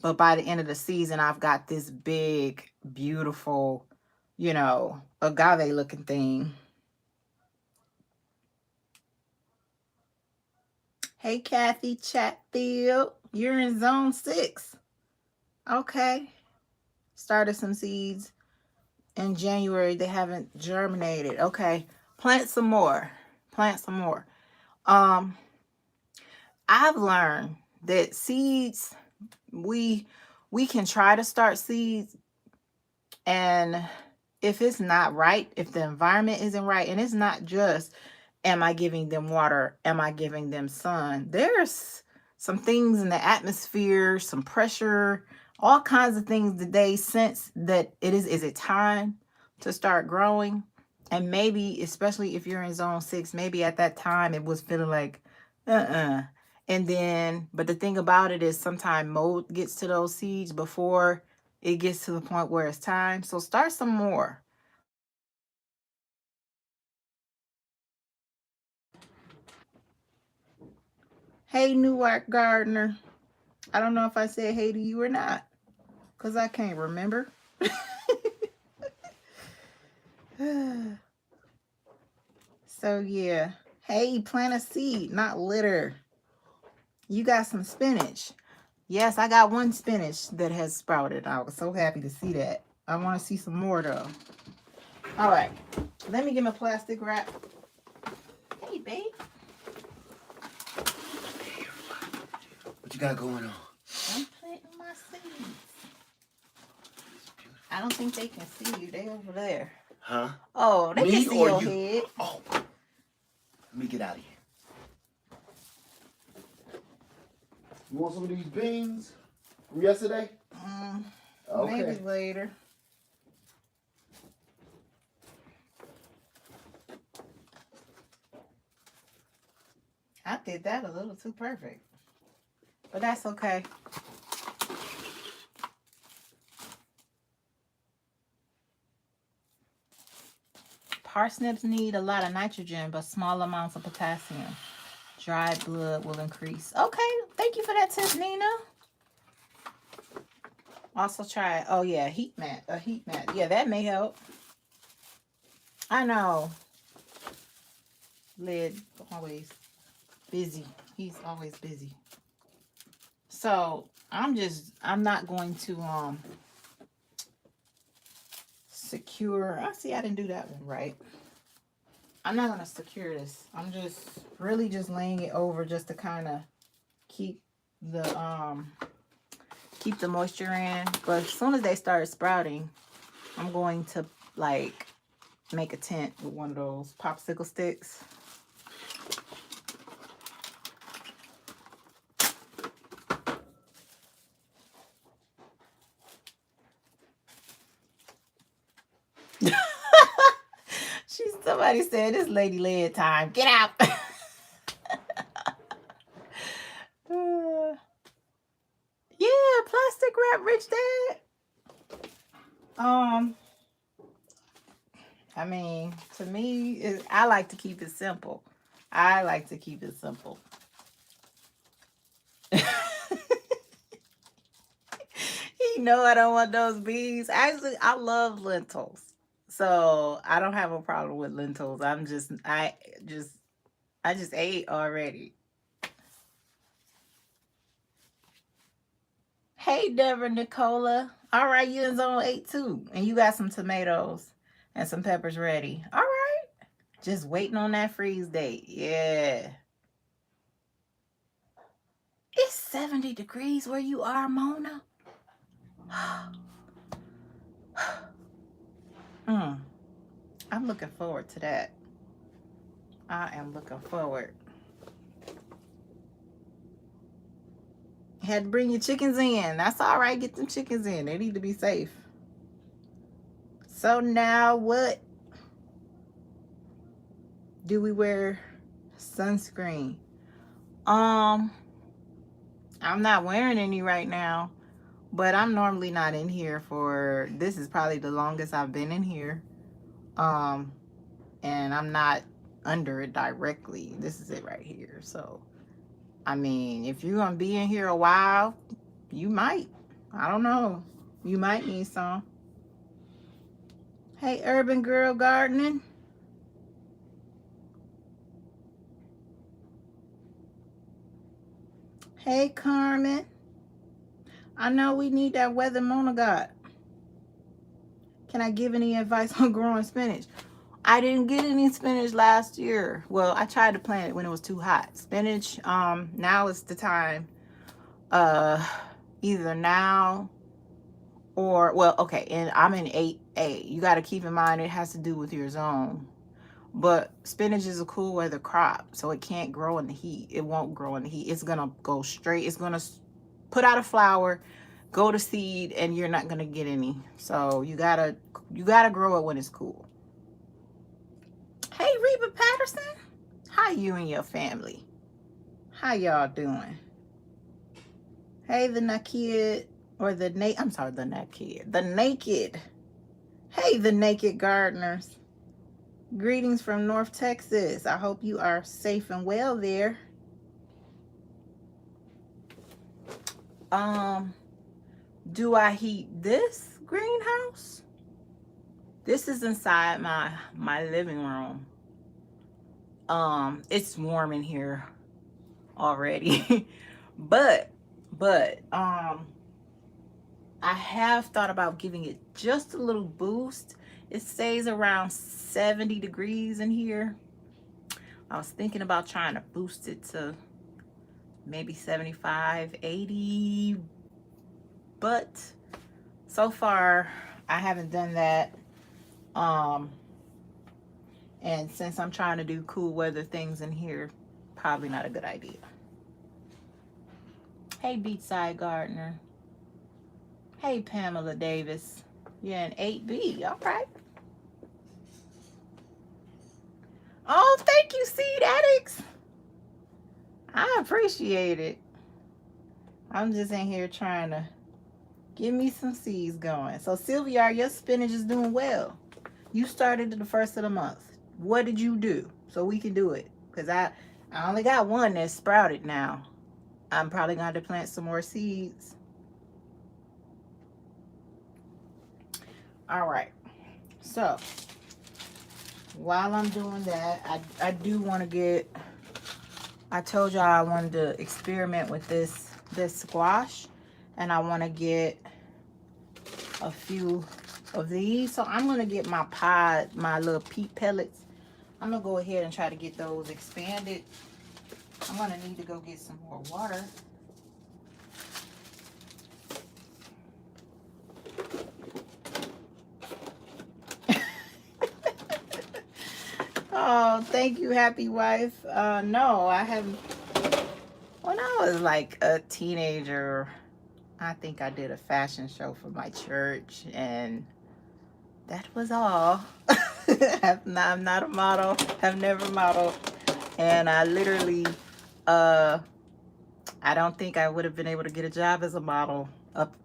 but by the end of the season, I've got this big, beautiful, agave looking thing. Hey, Kathy Chatfield, you're in zone 6. Okay. Started some seeds in January. They haven't germinated. Okay. Plant some more. Plant some more. I've learned that seeds, we can try to start seeds, and if it's not right, if the environment isn't right, and it's not just am I giving them water, am I giving them sun, there's some things in the atmosphere, some pressure, all kinds of things that they sense that is it time to start growing. And maybe, especially if you're in zone 6, maybe at that time it was feeling like and then, but the thing about it is sometimes mold gets to those seeds before it gets to the point where it's time. So start some more. Hey, Newark Gardner. I don't know if I said hey to you or not, because I can't remember. So, yeah. Hey, plant a seed, not litter. You got some spinach. Yes, I got one spinach that has sprouted. I was so happy to see that. I want to see some more, though. All right. Let me get my plastic wrap. Hey, babe. you got going on? I'm planting my seeds. I don't think they can see you. They over there. Huh? Oh, they can see your head. Oh, let me get out of here. You want some of these beans from yesterday? Okay. Maybe later. I did that a little too perfect. But that's okay. Parsnips need a lot of nitrogen, but small amounts of potassium. Dried blood will increase. Okay, thank you for that tip, Nina. Also try, oh yeah, heat mat. A heat mat. Yeah, that may help. I know. Lid always busy. He's always busy. So I'm not going to secure. I see I didn't do that one right. I'm not gonna secure this. I'm just really just laying it over just to kind of keep the moisture in. But as soon as they start sprouting, I'm going to like make a tent with one of those popsicle sticks. Somebody said this lady led time. Get out. Yeah, plastic wrap, rich dad. I mean, to me, I like to keep it simple. I like to keep it simple. You know I don't want those beans. Actually, I love lentils. So I don't have a problem with lentils. I just ate already. Hey, Deborah Nicola. All right, you in zone 8 too. And you got some tomatoes and some peppers ready. All right. Just waiting on that freeze date. Yeah. It's 70 degrees where you are, Mona. I'm looking forward to that. I am looking forward. Had to bring your chickens in. That's all right. Get them chickens in. They need to be safe. So now what? Do we wear sunscreen? I'm not wearing any right now, but I'm normally not in here for, this is probably the longest I've been in here. And I'm not under it directly. This is it right here. So, I mean, if you're gonna be in here a while, you might. I don't know. You might need some. Hey, Urban Girl Gardening. Hey, Carmen. I know we need that weather Mona got. Can I give any advice on growing spinach? I didn't get any spinach last year. Well, I tried to plant it when it was too hot. Spinach, now is the time. Either now or, well, okay, and I'm in 8A. You got to keep in mind it has to do with your zone. But spinach is a cool weather crop, so it can't grow in the heat. It won't grow in the heat. It's going to go straight. It's going to put out a flower, go to seed, and you're not going to get any. So you got to grow it when it's cool. Hey, Reba Patterson. How you and your family? How y'all doing? Hey, the naked, or the naked, I'm sorry, the naked. The naked. Hey, the naked gardeners. Greetings from North Texas. I hope you are safe and well there. Do I heat this greenhouse? This is inside my living room. It's warm in here already. but I have thought about giving it just a little boost. It stays around 70 degrees in here. I was thinking about trying to boost it to maybe 75, 80. But so far, I haven't done that. Um, and since I'm trying to do cool weather things in here, probably not a good idea. Hey, Beachside Gardener. Hey, Pamela Davis. Yeah, an 8B. All right. Oh, thank you, Seed Addicts. I appreciate it. I'm just in here trying to get me some seeds going. So, Sylvia, your spinach is doing well. You started the first of the month. What did you do so we can do it? Because I only got one that's sprouted now. I'm probably going to plant some more seeds. All right. So, while I'm doing that, I do want to get, I told y'all I wanted to experiment with this squash, and I want to get a few of these. So I'm going to get my little peat pellets. I'm going to go ahead and try to get those expanded. I'm going to need to go get some more water. Oh, thank you, happy wife. No, I haven't. When I was like a teenager, I think I did a fashion show for my church, and that was all. I'm not a model, have never modeled, and I literally, I don't think I would have been able to get a job as a model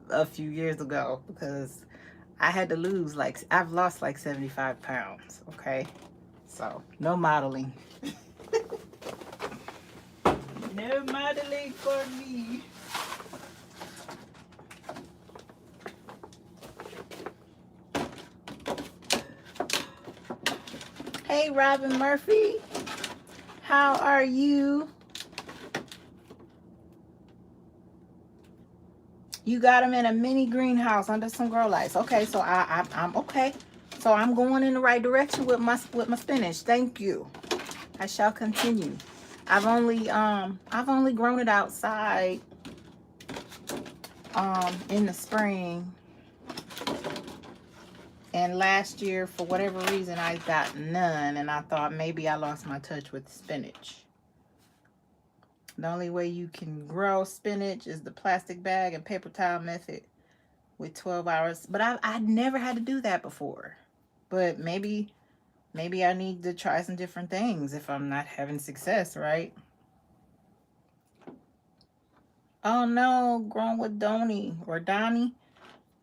a few years ago, because I had to lose, like, I've lost like 75 pounds, okay? So, no modeling. No modeling for me. Hey, Robin Murphy. How are you? You got them in a mini greenhouse under some grow lights. Okay, so I'm okay. So I'm going in the right direction with my spinach. Thank you. I shall continue. I've only grown it outside in the spring. And last year, for whatever reason, I got none, and I thought maybe I lost my touch with spinach. The only way you can grow spinach is the plastic bag and paper towel method with 12 hours. But I never had to do that before. But maybe I need to try some different things if I'm not having success, right? Oh no, grown with Donnie or Donnie.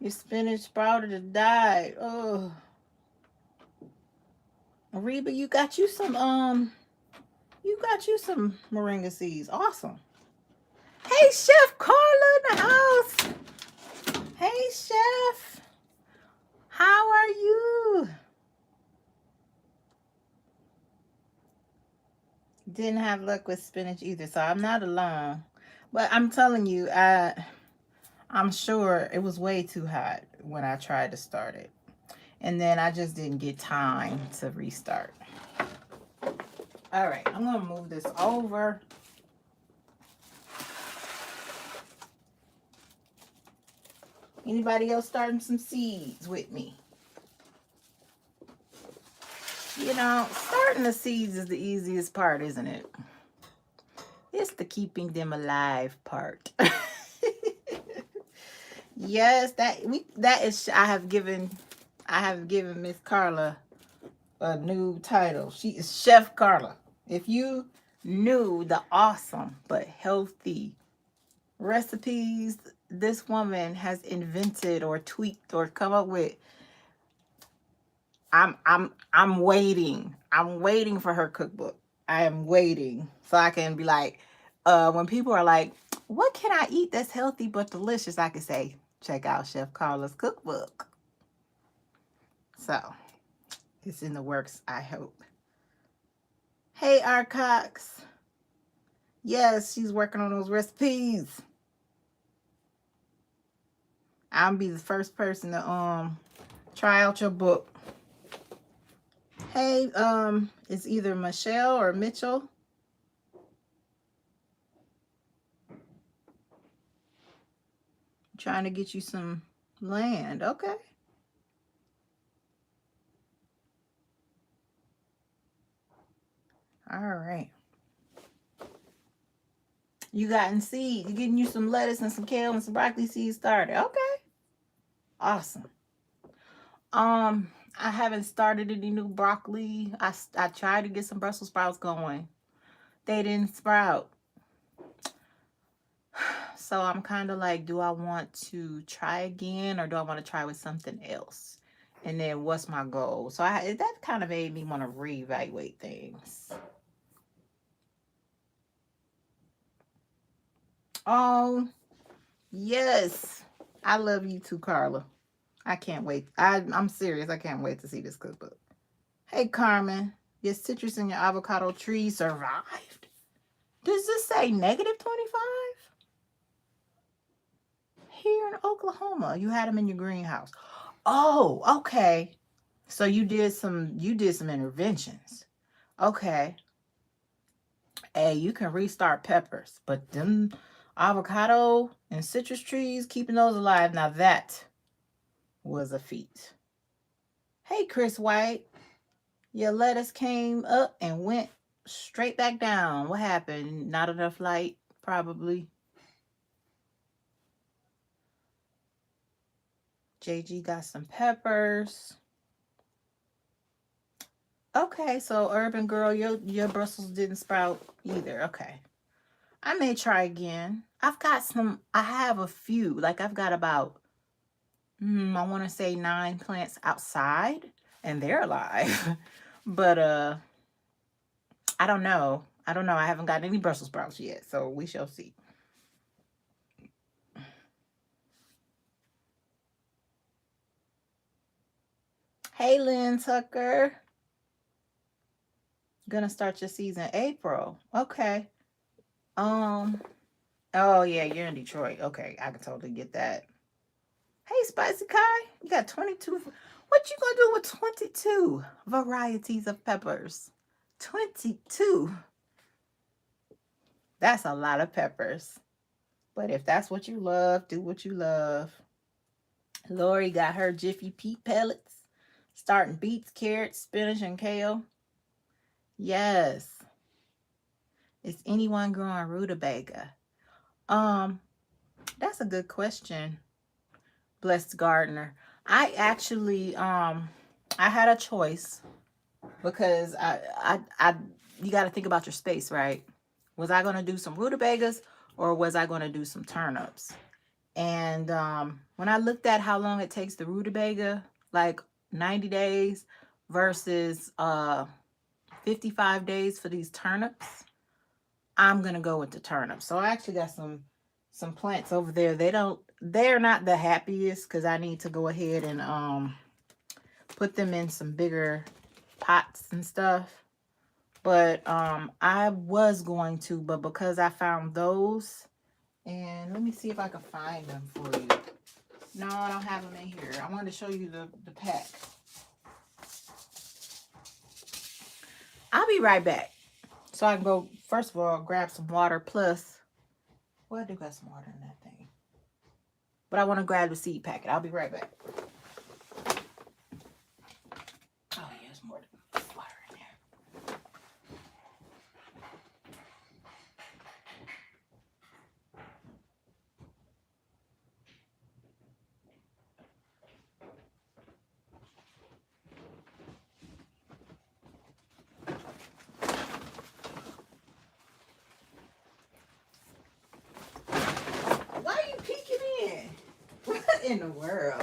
Your spinach sprouted and died. Oh. Reba, you got you some moringa seeds. Awesome. Hey, Chef Carla in the house. Hey, Chef. How are you? Didn't have luck with spinach either, so I'm not alone. But I'm telling you, I'm sure it was way too hot when I tried to start it. And then I just didn't get time to restart. All right, I'm going to move this over. Anybody else starting some seeds with me? You know, starting the seeds is the easiest part, isn't it? It's the keeping them alive part. Yes, I have given Miss Carla a new title. She is Chef Carla. If you knew the awesome but healthy recipes this woman has invented or tweaked or come up with, I'm waiting. I'm waiting for her cookbook. I am waiting so I can be like, when people are like, what can I eat that's healthy but delicious? I can say, check out Chef Carla's cookbook. So it's in the works, I hope. Hey, R. Cox. Yes, she's working on those recipes. I'll be the first person to try out your book. Hey, it's either Michelle or Mitchell. Trying to get you some land. Okay. All right. You gotten seed. You're getting you some lettuce and some kale and some broccoli seeds started. Okay. Awesome. I haven't started any new broccoli. I tried to get some Brussels sprouts going. They didn't sprout. So I'm kind of like, do I want to try again or do I want to try with something else? And then what's my goal? So that kind of made me want to reevaluate things. Oh, yes. I love you too, Carla. I can't wait. I'm serious. I can't wait to see this cookbook. Hey, Carmen. Your citrus and your avocado tree survived? Does this say negative 25? Here in Oklahoma. You had them in your greenhouse. Oh, okay. So you did some interventions. Okay. Hey, you can restart peppers, but them avocado and citrus trees, keeping those alive, now that was a feat. Hey, Chris White, your lettuce came up and went straight back down. What happened? Not enough light, probably. JG got some peppers. Okay, so Urban Girl, your Brussels didn't sprout either. Okay. I may try again. I have a few. Like I've got about, I want to say 9 plants outside and they're alive. But I don't know. I haven't got any Brussels sprouts yet, so we shall see. Hey, Lynn Tucker. Gonna start your season April. Okay. Oh yeah, you're in Detroit. Okay, I can totally get that. Hey, Spicy Kai, you got 22. What you gonna do with 22 varieties of peppers? 22. That's a lot of peppers. But if that's what you love, do what you love. Lori got her Jiffy Pea pellets. Starting beets, carrots, spinach, and kale. Yes. Is anyone growing rutabaga? That's a good question. Blessed Gardener. I actually I had a choice because you got to think about your space, right? Was I going to do some rutabagas or was I going to do some turnips? And when I looked at how long it takes the rutabaga, like 90 days versus 55 days for these turnips, I'm going to go with the turnips. So I actually got some plants over there. They're not the happiest because I need to go ahead and put them in some bigger pots and stuff. But I was going to, but because I found those, and let me see if I can find them for you. No, I don't have them in here. I wanted to show you the pack. I'll be right back. So I can go, first of all, grab some water plus, well, I do got some water in that thing. But I want to grab the seed packet. I'll be right back. Oh, yeah, there's more water in there. Why are you peeking in? What in the world?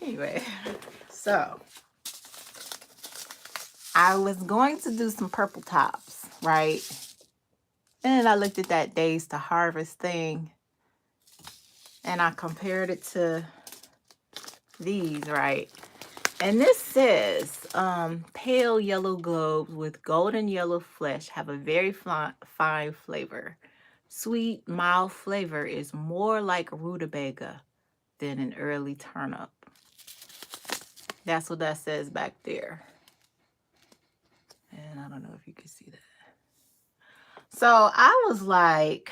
Anyway, so I was going to do some purple tops, right? And I looked at that days to harvest thing and I compared it to these, right? And this says pale yellow globes with golden yellow flesh have a very fine flavor. Sweet, mild flavor is more like rutabaga than an early turnip. That's what that says back there. And I don't know if you can see that. So I was like,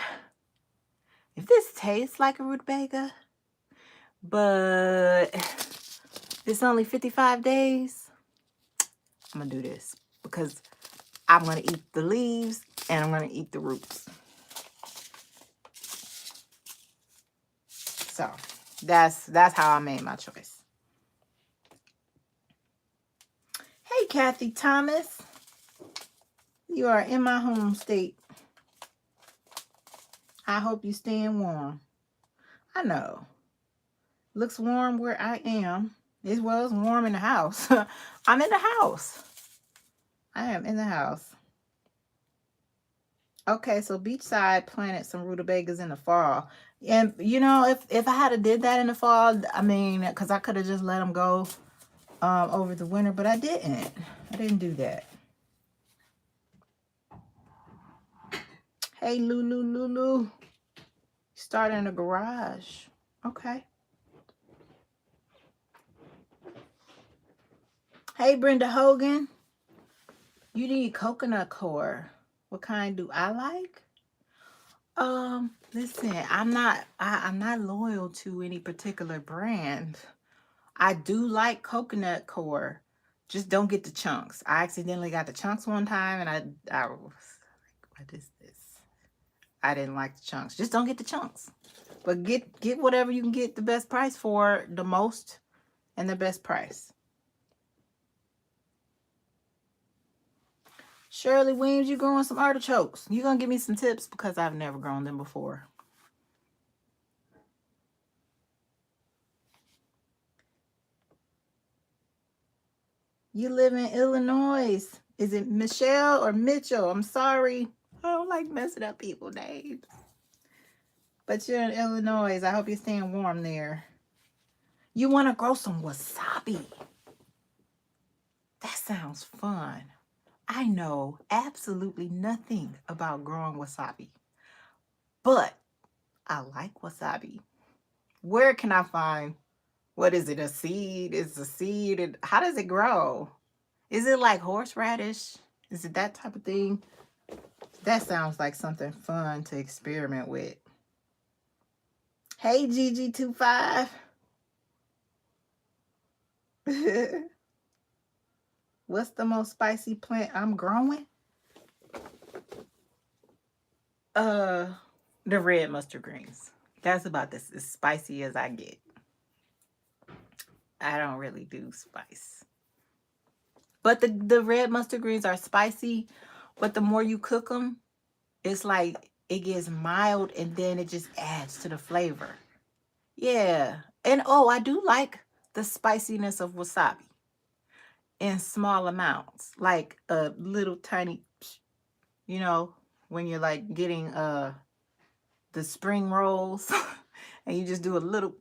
if this tastes like a rutabaga, but it's only 55 days, I'm gonna do this because I'm gonna eat the leaves and I'm gonna eat the roots. So that's how I made my choice. Hey, Kathy Thomas, you are in my home state. I hope you staying warm. I know. Looks warm where I am. As well as warm in the house. I'm in the house. I am in the house. Okay, so Beachside planted some rutabagas in the fall. And, you know, if I had did that in the fall, I mean, because I could have just let them go over the winter, but I didn't. I didn't do that. Hey, Lulu. Start in the garage. Okay. Hey, Brenda Hogan. You need coconut core. What kind do I like? Listen, I'm not loyal to any particular brand. I do like coconut core. Just don't get the chunks. I accidentally got the chunks one time and I was like, what is this? I didn't like the chunks. Just don't get the chunks. But get whatever you can get the best price for, the most and the best price. Shirley Weems, you growing some artichokes. You gonna give me some tips because I've never grown them before. You live in Illinois. Is it Michelle or Mitchell? I'm sorry. I don't like messing up people's names. But you're in Illinois. I hope you're staying warm there. You want to grow some wasabi. That sounds fun. I know absolutely nothing about growing wasabi. But I like wasabi. Where can I find, what is it, a seed? Is a seed? And how does it grow? Is it like horseradish? Is it that type of thing? That sounds like something fun to experiment with. Hey, GG25. What's the most spicy plant I'm growing? The red mustard greens. That's about as spicy as I get. I don't really do spice. But the red mustard greens are spicy, but the more you cook them, it's like it gets mild and then it just adds to the flavor. Yeah. And oh, I do like the spiciness of wasabi in small amounts, like a little tiny, you know, when you're like getting the spring rolls and you just do a little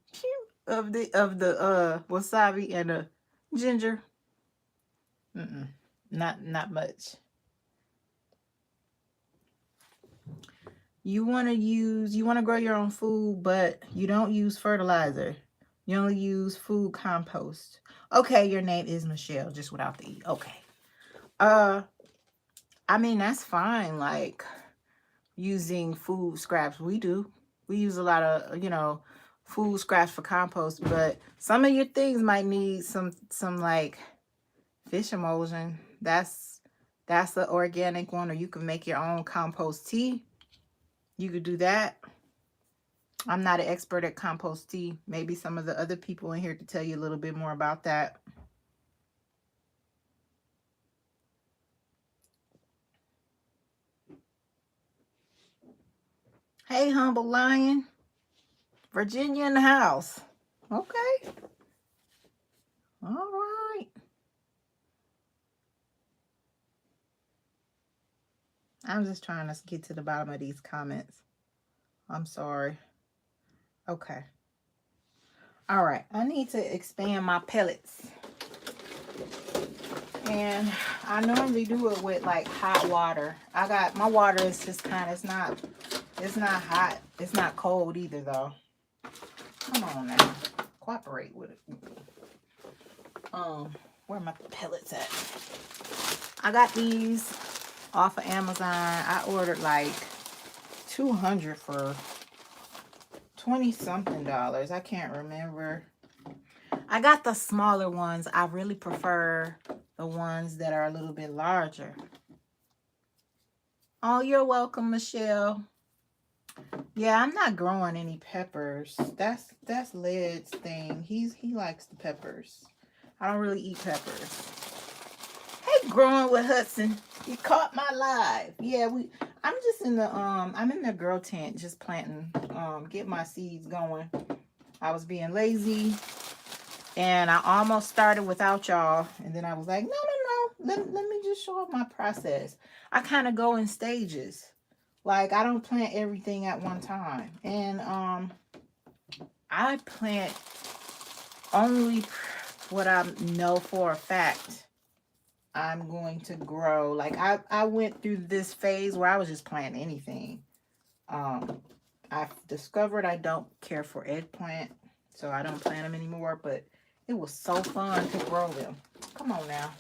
of the wasabi and the ginger. Not much. You want to grow your own food, but you don't use fertilizer. You only use food compost. Okay, your name is Michelle, just without the E. Okay. I mean, that's fine, like using food scraps. We use a lot of, food scraps for compost, but some of your things might need some like fish emulsion. That's the organic one, or you can make your own compost tea. You could do that. I'm not an expert at compost tea. Maybe some of the other people in here to tell you a little bit more about that. Hey, Humble Lion. Virginia in the house. Okay. All right. I'm just trying to get to the bottom of these comments. I'm sorry. Okay. All right. I need to expand my pellets. And I normally do it with like hot water. My water is just kind of, it's not hot. It's not cold either though. Come on now. Cooperate with it. Where are my pellets at? I got these off of Amazon. I ordered like 200 for 20 something dollars. I can't remember. I got the smaller ones. I really prefer the ones that are a little bit larger. Oh, you're welcome, Michelle. Yeah, I'm not growing any peppers. That's Led's thing. He likes the peppers. I don't really eat peppers. Hey, growing with Hudson. You caught my live. Yeah, I'm just in the I'm in the grow tent just planting, get my seeds going. I was being lazy and I almost started without y'all, and then I was like, no. Let me just show up my process. I kind of go in stages. Like, I don't plant everything at one time. And I plant only what I know for a fact I'm going to grow. Like, I went through this phase where I was just planting anything. I've discovered I don't care for eggplant, so I don't plant them anymore, but it was so fun to grow them. Come on now.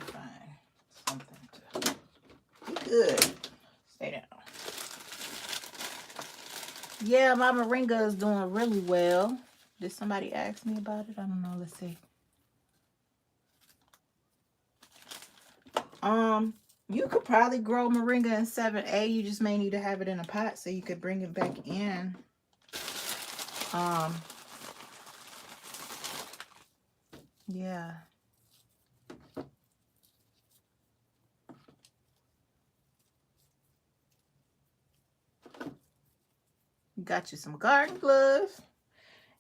Find something to be good. Stay down. Yeah, my moringa is doing really well. Did somebody ask me about it? I don't know. Let's see. You could probably grow moringa in 7A. You just may need to have it in a pot so you could bring it back in. Yeah. Got you some garden gloves.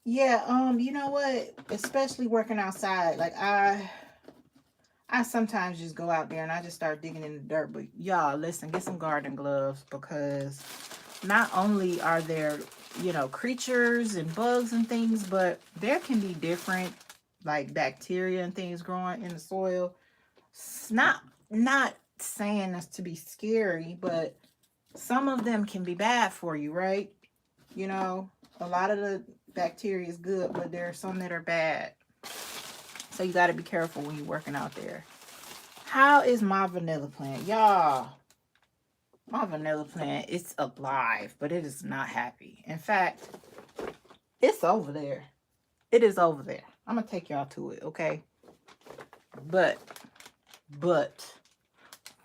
Yeah, you know what? Especially working outside, like I sometimes just go out there and I just start digging in the dirt. But y'all, listen, get some garden gloves, because not only are there, creatures and bugs and things, but there can be different, like, bacteria and things growing in the soil. It's not saying this to be scary, but some of them can be bad for you, right? A lot of the bacteria is good, but there are some that are bad. So you got to be careful when you're working out there. How is my vanilla plant? Y'all, my vanilla plant, it's alive, but it is not happy. In fact, it's over there. It is over there. I'm going to take y'all to it, okay? But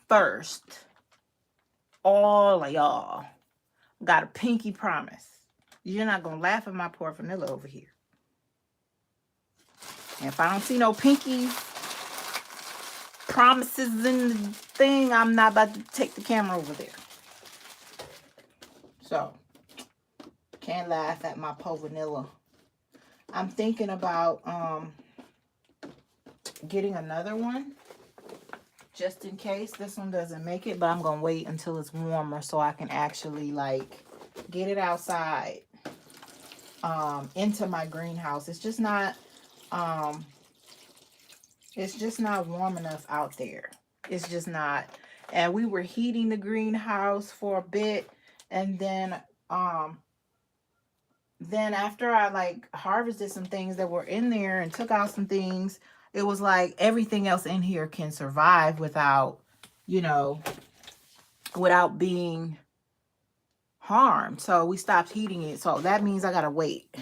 first, all of y'all got a pinky promise. You're not going to laugh at my poor vanilla over here. And if I don't see no pinky promises in the thing, I'm not about to take the camera over there. So, can't laugh at my poor vanilla. I'm thinking about getting another one just in case this one doesn't make it, but I'm going to wait until it's warmer so I can actually, like, get it outside into my greenhouse. It's just not warm enough out there. It's just not. And we were heating the greenhouse for a bit, and then after I, like, harvested some things that were in there and took out some things, it was like everything else in here can survive without being harmed. So we stopped heating it. So that means I gotta wait.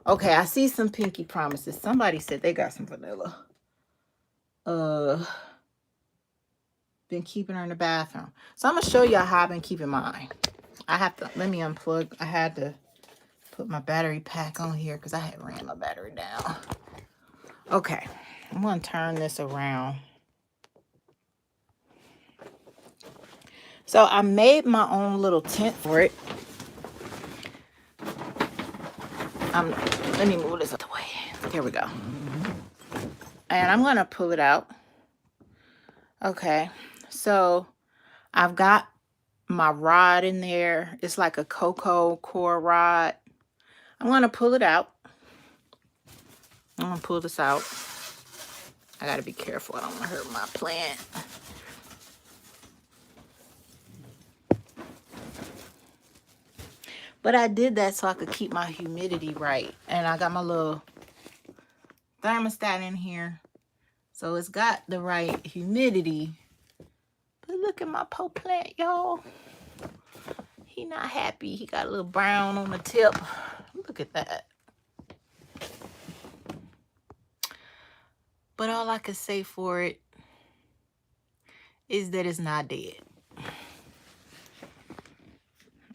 Okay, I see some pinky promises. Somebody said they got some vanilla. Been keeping her in the bathroom. So I'm gonna show y'all how I've been keeping mine. Let me unplug. I had to put my battery pack on here because I had ran my battery down. Okay, I'm gonna turn this around. So I made my own little tent for it. Let me move this out the way. Here we go. And I'm gonna pull it out. Okay, so I've got my rod in there. It's like a cocoa core rod. I'm gonna pull it out. I'm gonna pull this out. I gotta be careful. I don't want to hurt my plant. But I did that so I could keep my humidity right. And I got my little thermostat in here So it's got the right humidity. But look at my pot plant, y'all. He not happy. He got a little brown on the tip. Look at that. But all I can say for it is that it's not dead.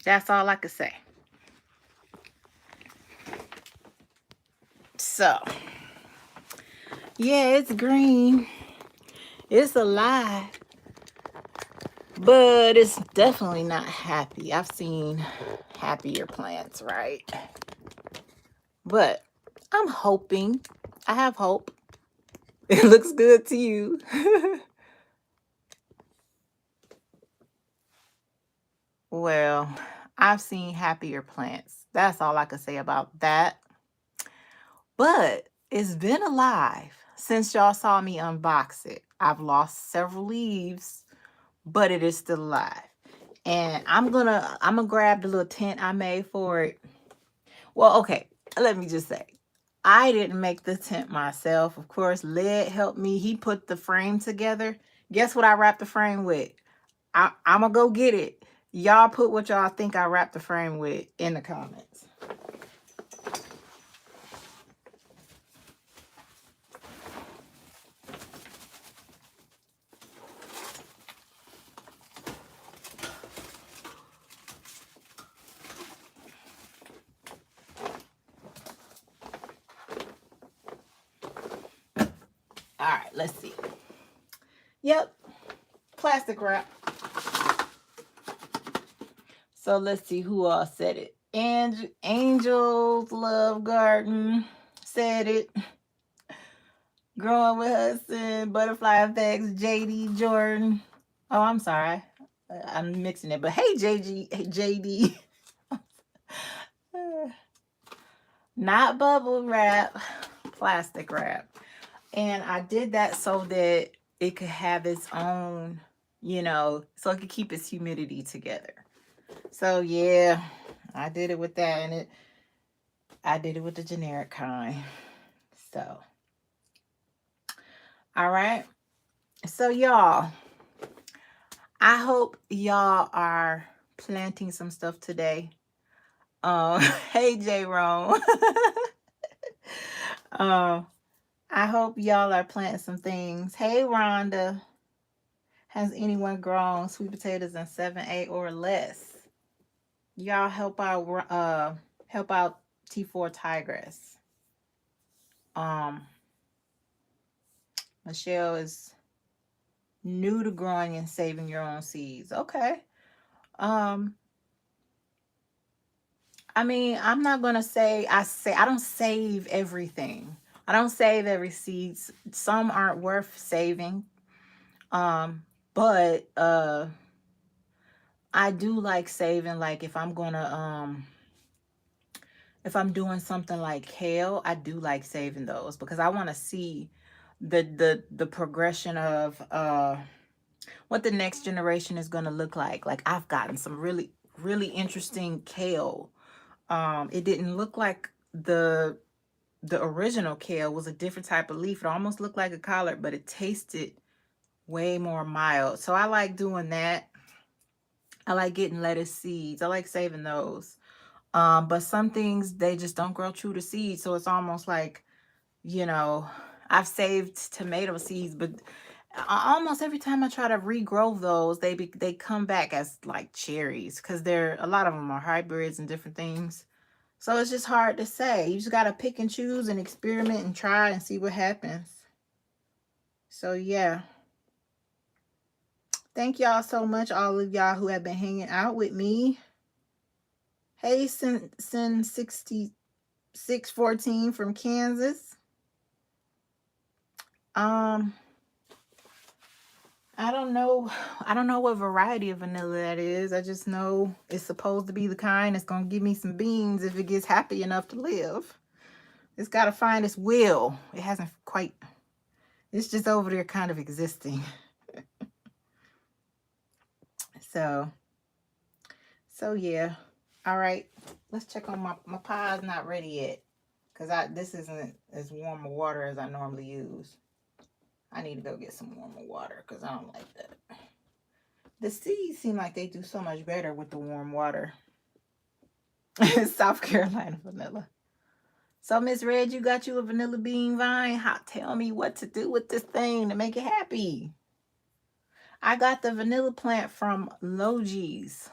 That's all I can say. So, yeah, it's green. It's alive. But it's definitely not happy. I've seen happier plants, right? But I'm hoping. I have hope. It looks good to you. Well, I've seen happier plants. That's all I can say about that. But it's been alive since y'all saw me unbox it. I've lost several leaves, but it is still alive. And I'm gonna grab the little tent I made for it. Well, okay, let me just say, I didn't make the tent myself. Of course, Led helped me. He put the frame together. Guess what I wrapped the frame with? I'm gonna go get it. Y'all put what y'all think I wrapped the frame with in the comments. All right, let's see. Yep, plastic wrap. So let's see who all said it. Angel's Love Garden said it. Growing with Hudson, Butterfly Effects, JD Jordan. Oh, I'm sorry. I'm mixing it. But hey, JD. Not bubble wrap, plastic wrap. And I did that so that it could have its own, so it could keep its humidity together. So yeah, I did it with that, and I did it with the generic kind. So, all right. So y'all, I hope y'all are planting some stuff today. Hey J Rome. I hope y'all are planting some things. Hey Rhonda. Has anyone grown sweet potatoes in 7A or less? Y'all help out T4 Tigress. Michelle is new to growing and saving your own seeds. Okay. I mean, I'm not gonna say I don't save everything. I don't save every seed. Some aren't worth saving. But I do like saving, like if I'm gonna if I'm doing something like kale, I do like saving those because I want to see the progression of what the next generation is going to look like. Like I've gotten some really really interesting kale. It didn't look like the original kale. Was a different type of leaf. It almost looked like a collard, but it tasted way more mild. So I like doing that. I like getting lettuce seeds. I like saving those. But some things, they just don't grow true to seed. So it's almost like, I've saved tomato seeds, but almost every time I try to regrow those, they come back as like cherries because a lot of them are hybrids and different things. So it's just hard to say. You just got to pick and choose and experiment and try and see what happens. So yeah. Thank y'all so much, all of y'all who have been hanging out with me. Hey, Sin 6614 from Kansas. I don't know what variety of vanilla that is. I just know it's supposed to be the kind that's gonna give me some beans if it gets happy enough to live. It's got to find its will. It hasn't quite. It's just over there kind of existing. So yeah. All right. Let's check on my pie's not ready yet. Because this isn't as warm a water as I normally use. I need to go get some warmer water because I don't like that. The seeds seem like they do so much better with the warm water. South Carolina vanilla. So, Miss Red, you got you a vanilla bean vine? Tell me what to do with this thing to make it happy. I got the vanilla plant from Logies.com.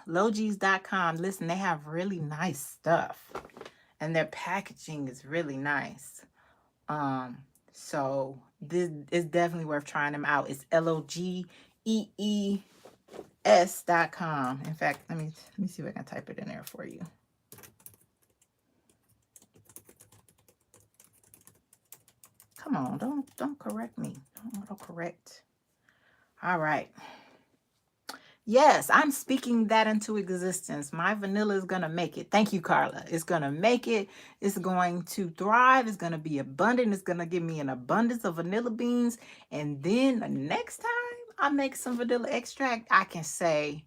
Listen, they have really nice stuff. And their packaging is really nice. So this is definitely worth trying them out. It's LOGEES.com. In fact, let me see if I can type it in there for you. Come on, don't correct me. Don't autocorrect. All right. Yes, I'm speaking that into existence. My vanilla is going to make it. Thank you, Carla. It's going to make it. It's going to thrive. It's going to be abundant. It's going to give me an abundance of vanilla beans. And then the next time I make some vanilla extract, I can say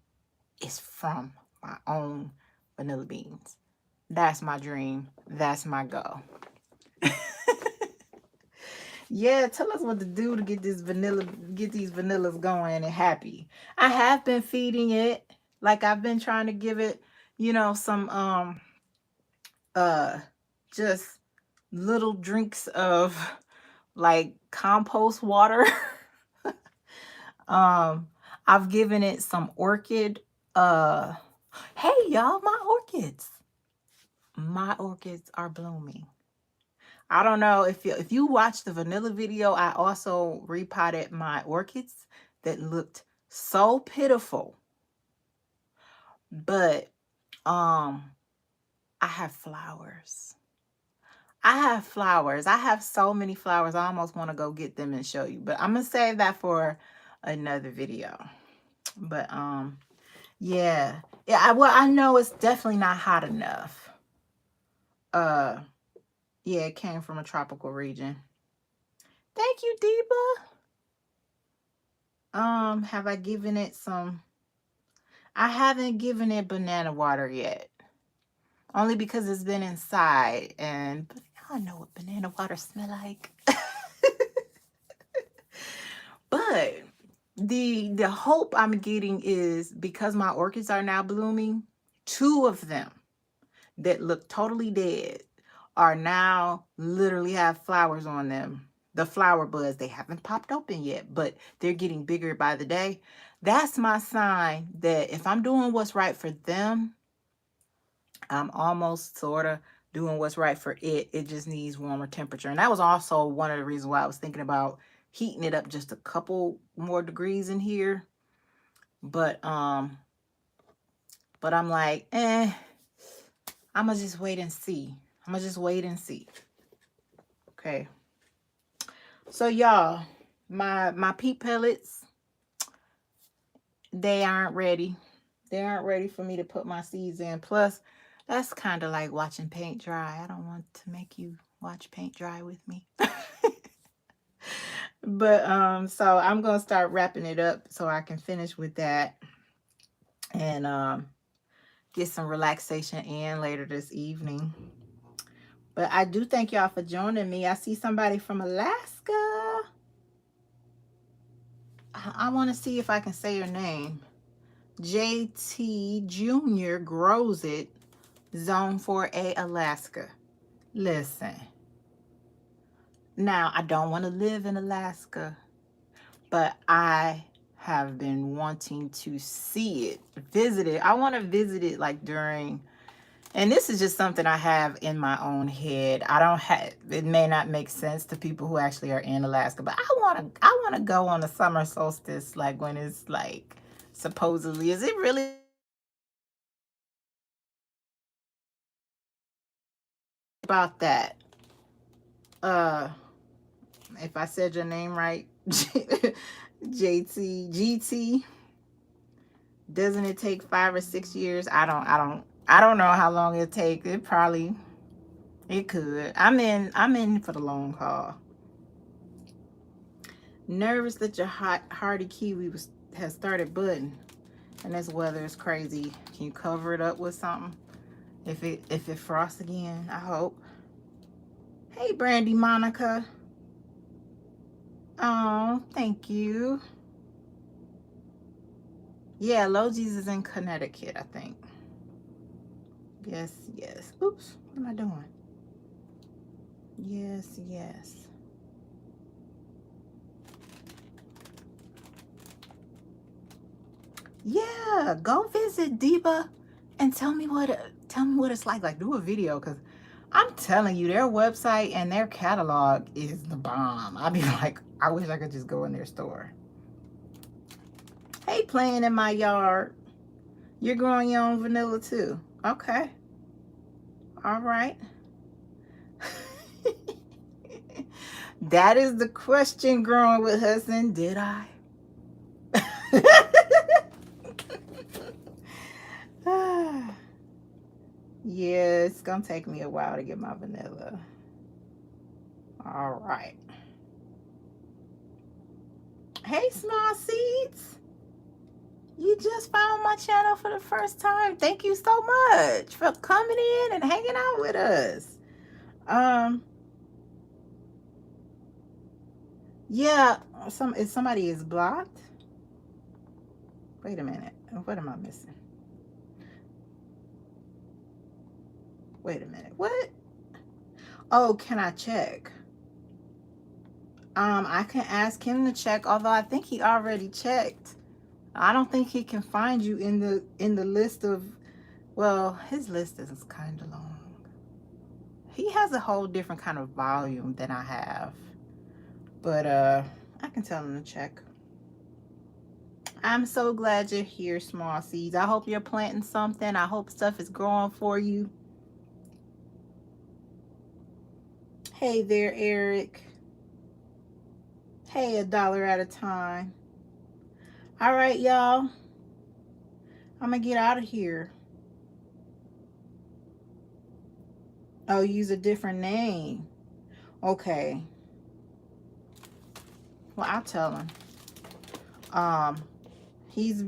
it's from my own vanilla beans. That's my dream. That's my goal. Yeah, tell us what to do to get these vanillas going and happy. I have been feeding it. Like I've been trying to give it, some just little drinks of like compost water. I've given it some orchid. Hey y'all, my orchids. My orchids are blooming. I don't know if you watched the vanilla video, I also repotted my orchids that looked so pitiful. But I have flowers. I have so many flowers. I almost want to go get them and show you, but I'm going to save that for another video. But yeah. Yeah, well, I know it's definitely not hot enough. Yeah, it came from a tropical region. Thank you, Deepa. Have I given it some? I haven't given it banana water yet. Only because it's been inside, and I know what banana water smell like. But the hope I'm getting is because my orchids are now blooming, 2 of them that look totally dead are now literally have flowers on them. The flower buds, they haven't popped open yet, but they're getting bigger by the day. That's my sign that if I'm doing what's right for them, I'm almost sort of doing what's right for it. It just needs warmer temperature. And that was also one of the reasons why I was thinking about heating it up just a couple more degrees in here. But I'm like, I'm gonna just wait and see. Okay. So y'all, my peat pellets, they aren't ready. They aren't ready for me to put my seeds in. Plus, that's kind of like watching paint dry. I don't want to make you watch paint dry with me. But so I'm gonna start wrapping it up so I can finish with that and get some relaxation in later this evening. But I do thank y'all for joining me. I see somebody from Alaska. I want to see if I can say your name. JT Jr. grows it, Zone 4A, Alaska. Listen. Now, I don't want to live in Alaska, but I have been wanting to see it, visit it. I want to visit it like during, and this is just something I have in my own head. I don't have, it may not make sense to people who actually are in Alaska, but I want to go on the summer solstice, like when it's like supposedly, is it really about that? If I said your name right, GT, doesn't it take 5 or 6 years? I don't know how long it takes. It could. I'm in for the long haul. Nervous that your hardy kiwi has started budding, and this weather is crazy. Can you cover it up with something? If it frosts again, I hope. Hey, Brandy Monica. Oh, thank you. Yeah, Logi's is in Connecticut, I think. Yes, yes. Oops, what am I doing? Yes, yes. Yeah, go visit Diva and tell me what it's like. Like, do a video, because I'm telling you, their website and their catalog is the bomb. I'll be like, I wish I could just go in their store. Hey, playing in my yard. You're growing your own vanilla too. Okay. All right. That is the question, growing with Hudson. Did I? Yeah, it's gonna take me a while to get my vanilla. All right. Hey, Small Seeds. You just found my channel for the first time. Thank you so much for coming in and hanging out with us. Yeah, if somebody is blocked. Wait a minute. What am I missing? Wait a minute. What? Oh, can I check? I can ask him to check, although I think he already checked. I don't think he can find you in the list of, well, his list is kind of long. He has a whole different kind of volume than I have. But I can tell him to check. I'm so glad you're here, Small Seeds. I hope you're planting something. I hope stuff is growing for you. Hey there, Eric. Hey, $1 at a time. All right, y'all. I'm going to get out of here. Oh, use a different name. Okay. Well, I'll tell him. His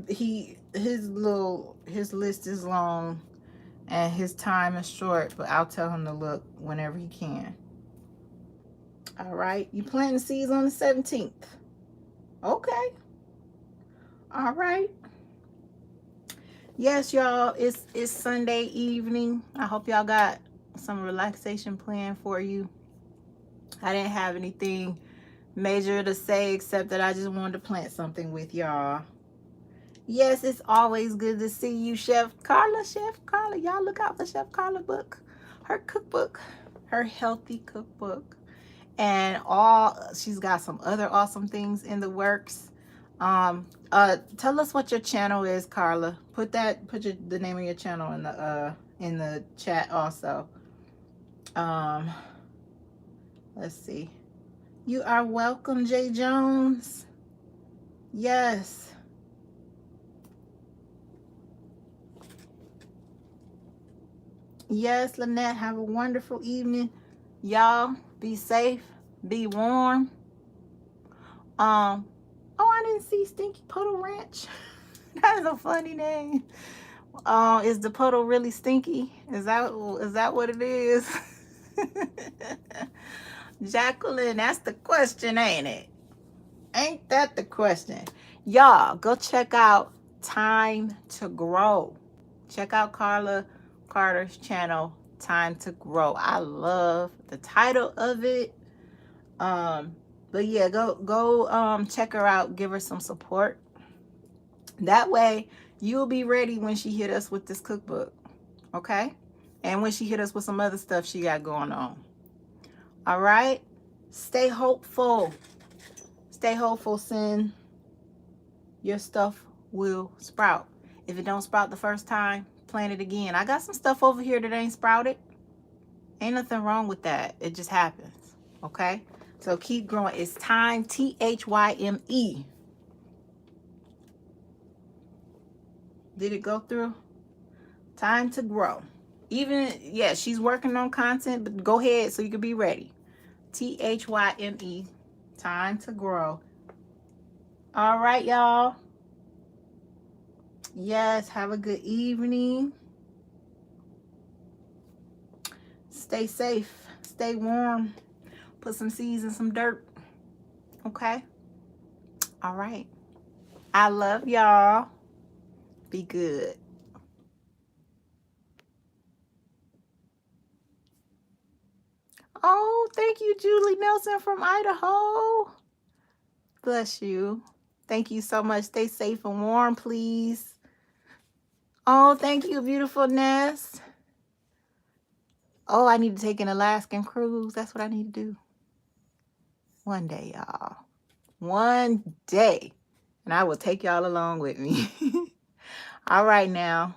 list is long and his time is short, but I'll tell him to look whenever he can. All right. You planting seeds on the 17th. Okay. All right. Yes, y'all, it's Sunday evening. I hope y'all got some relaxation planned for you. I didn't have anything major to say except that I just wanted to plant something with y'all. Yes, it's always good to see you, Chef Carla. Chef Carla, y'all look out for Chef Carla book, her cookbook, her healthy cookbook, and she's got some other awesome things in the works. Tell us what your channel is, Carla. Put the name of your channel in the chat also. Let's see. You are welcome, Jay Jones. Yes. Yes, Lynette, have a wonderful evening. Y'all, be safe, be warm. Oh, I didn't see Stinky Puddle Ranch. That is a funny name. Is the puddle really stinky? Is that what it is? Jacqueline, that's the question, ain't it? Ain't that the question? Y'all, go check out Time to Grow. Check out Carla Carter's channel, Time to Grow. I love the title of it. But yeah, go check her out, give her some support. That way you'll be ready when she hit us with this cookbook. Okay? And when she hit us with some other stuff she got going on. All right? Stay hopeful. Stay hopeful, Sin. Your stuff will sprout. If it don't sprout the first time, plant it again. I got some stuff over here that ain't sprouted. Ain't nothing wrong with that. It just happens. Okay? So keep growing. It's time, THYME. Did it go through? Time to grow. Even, yeah, she's working on content, but go ahead so you can be ready. THYME. Time to grow. All right, y'all. Yes, have a good evening. Stay safe. Stay warm. Put some seeds in some dirt. Okay? All right. I love y'all. Be good. Oh, thank you, Julie Nelson from Idaho. Bless you. Thank you so much. Stay safe and warm, please. Oh, thank you, beautifulness. Oh, I need to take an Alaskan cruise. That's what I need to do. One day, y'all. One day. And I will take y'all along with me. All right now.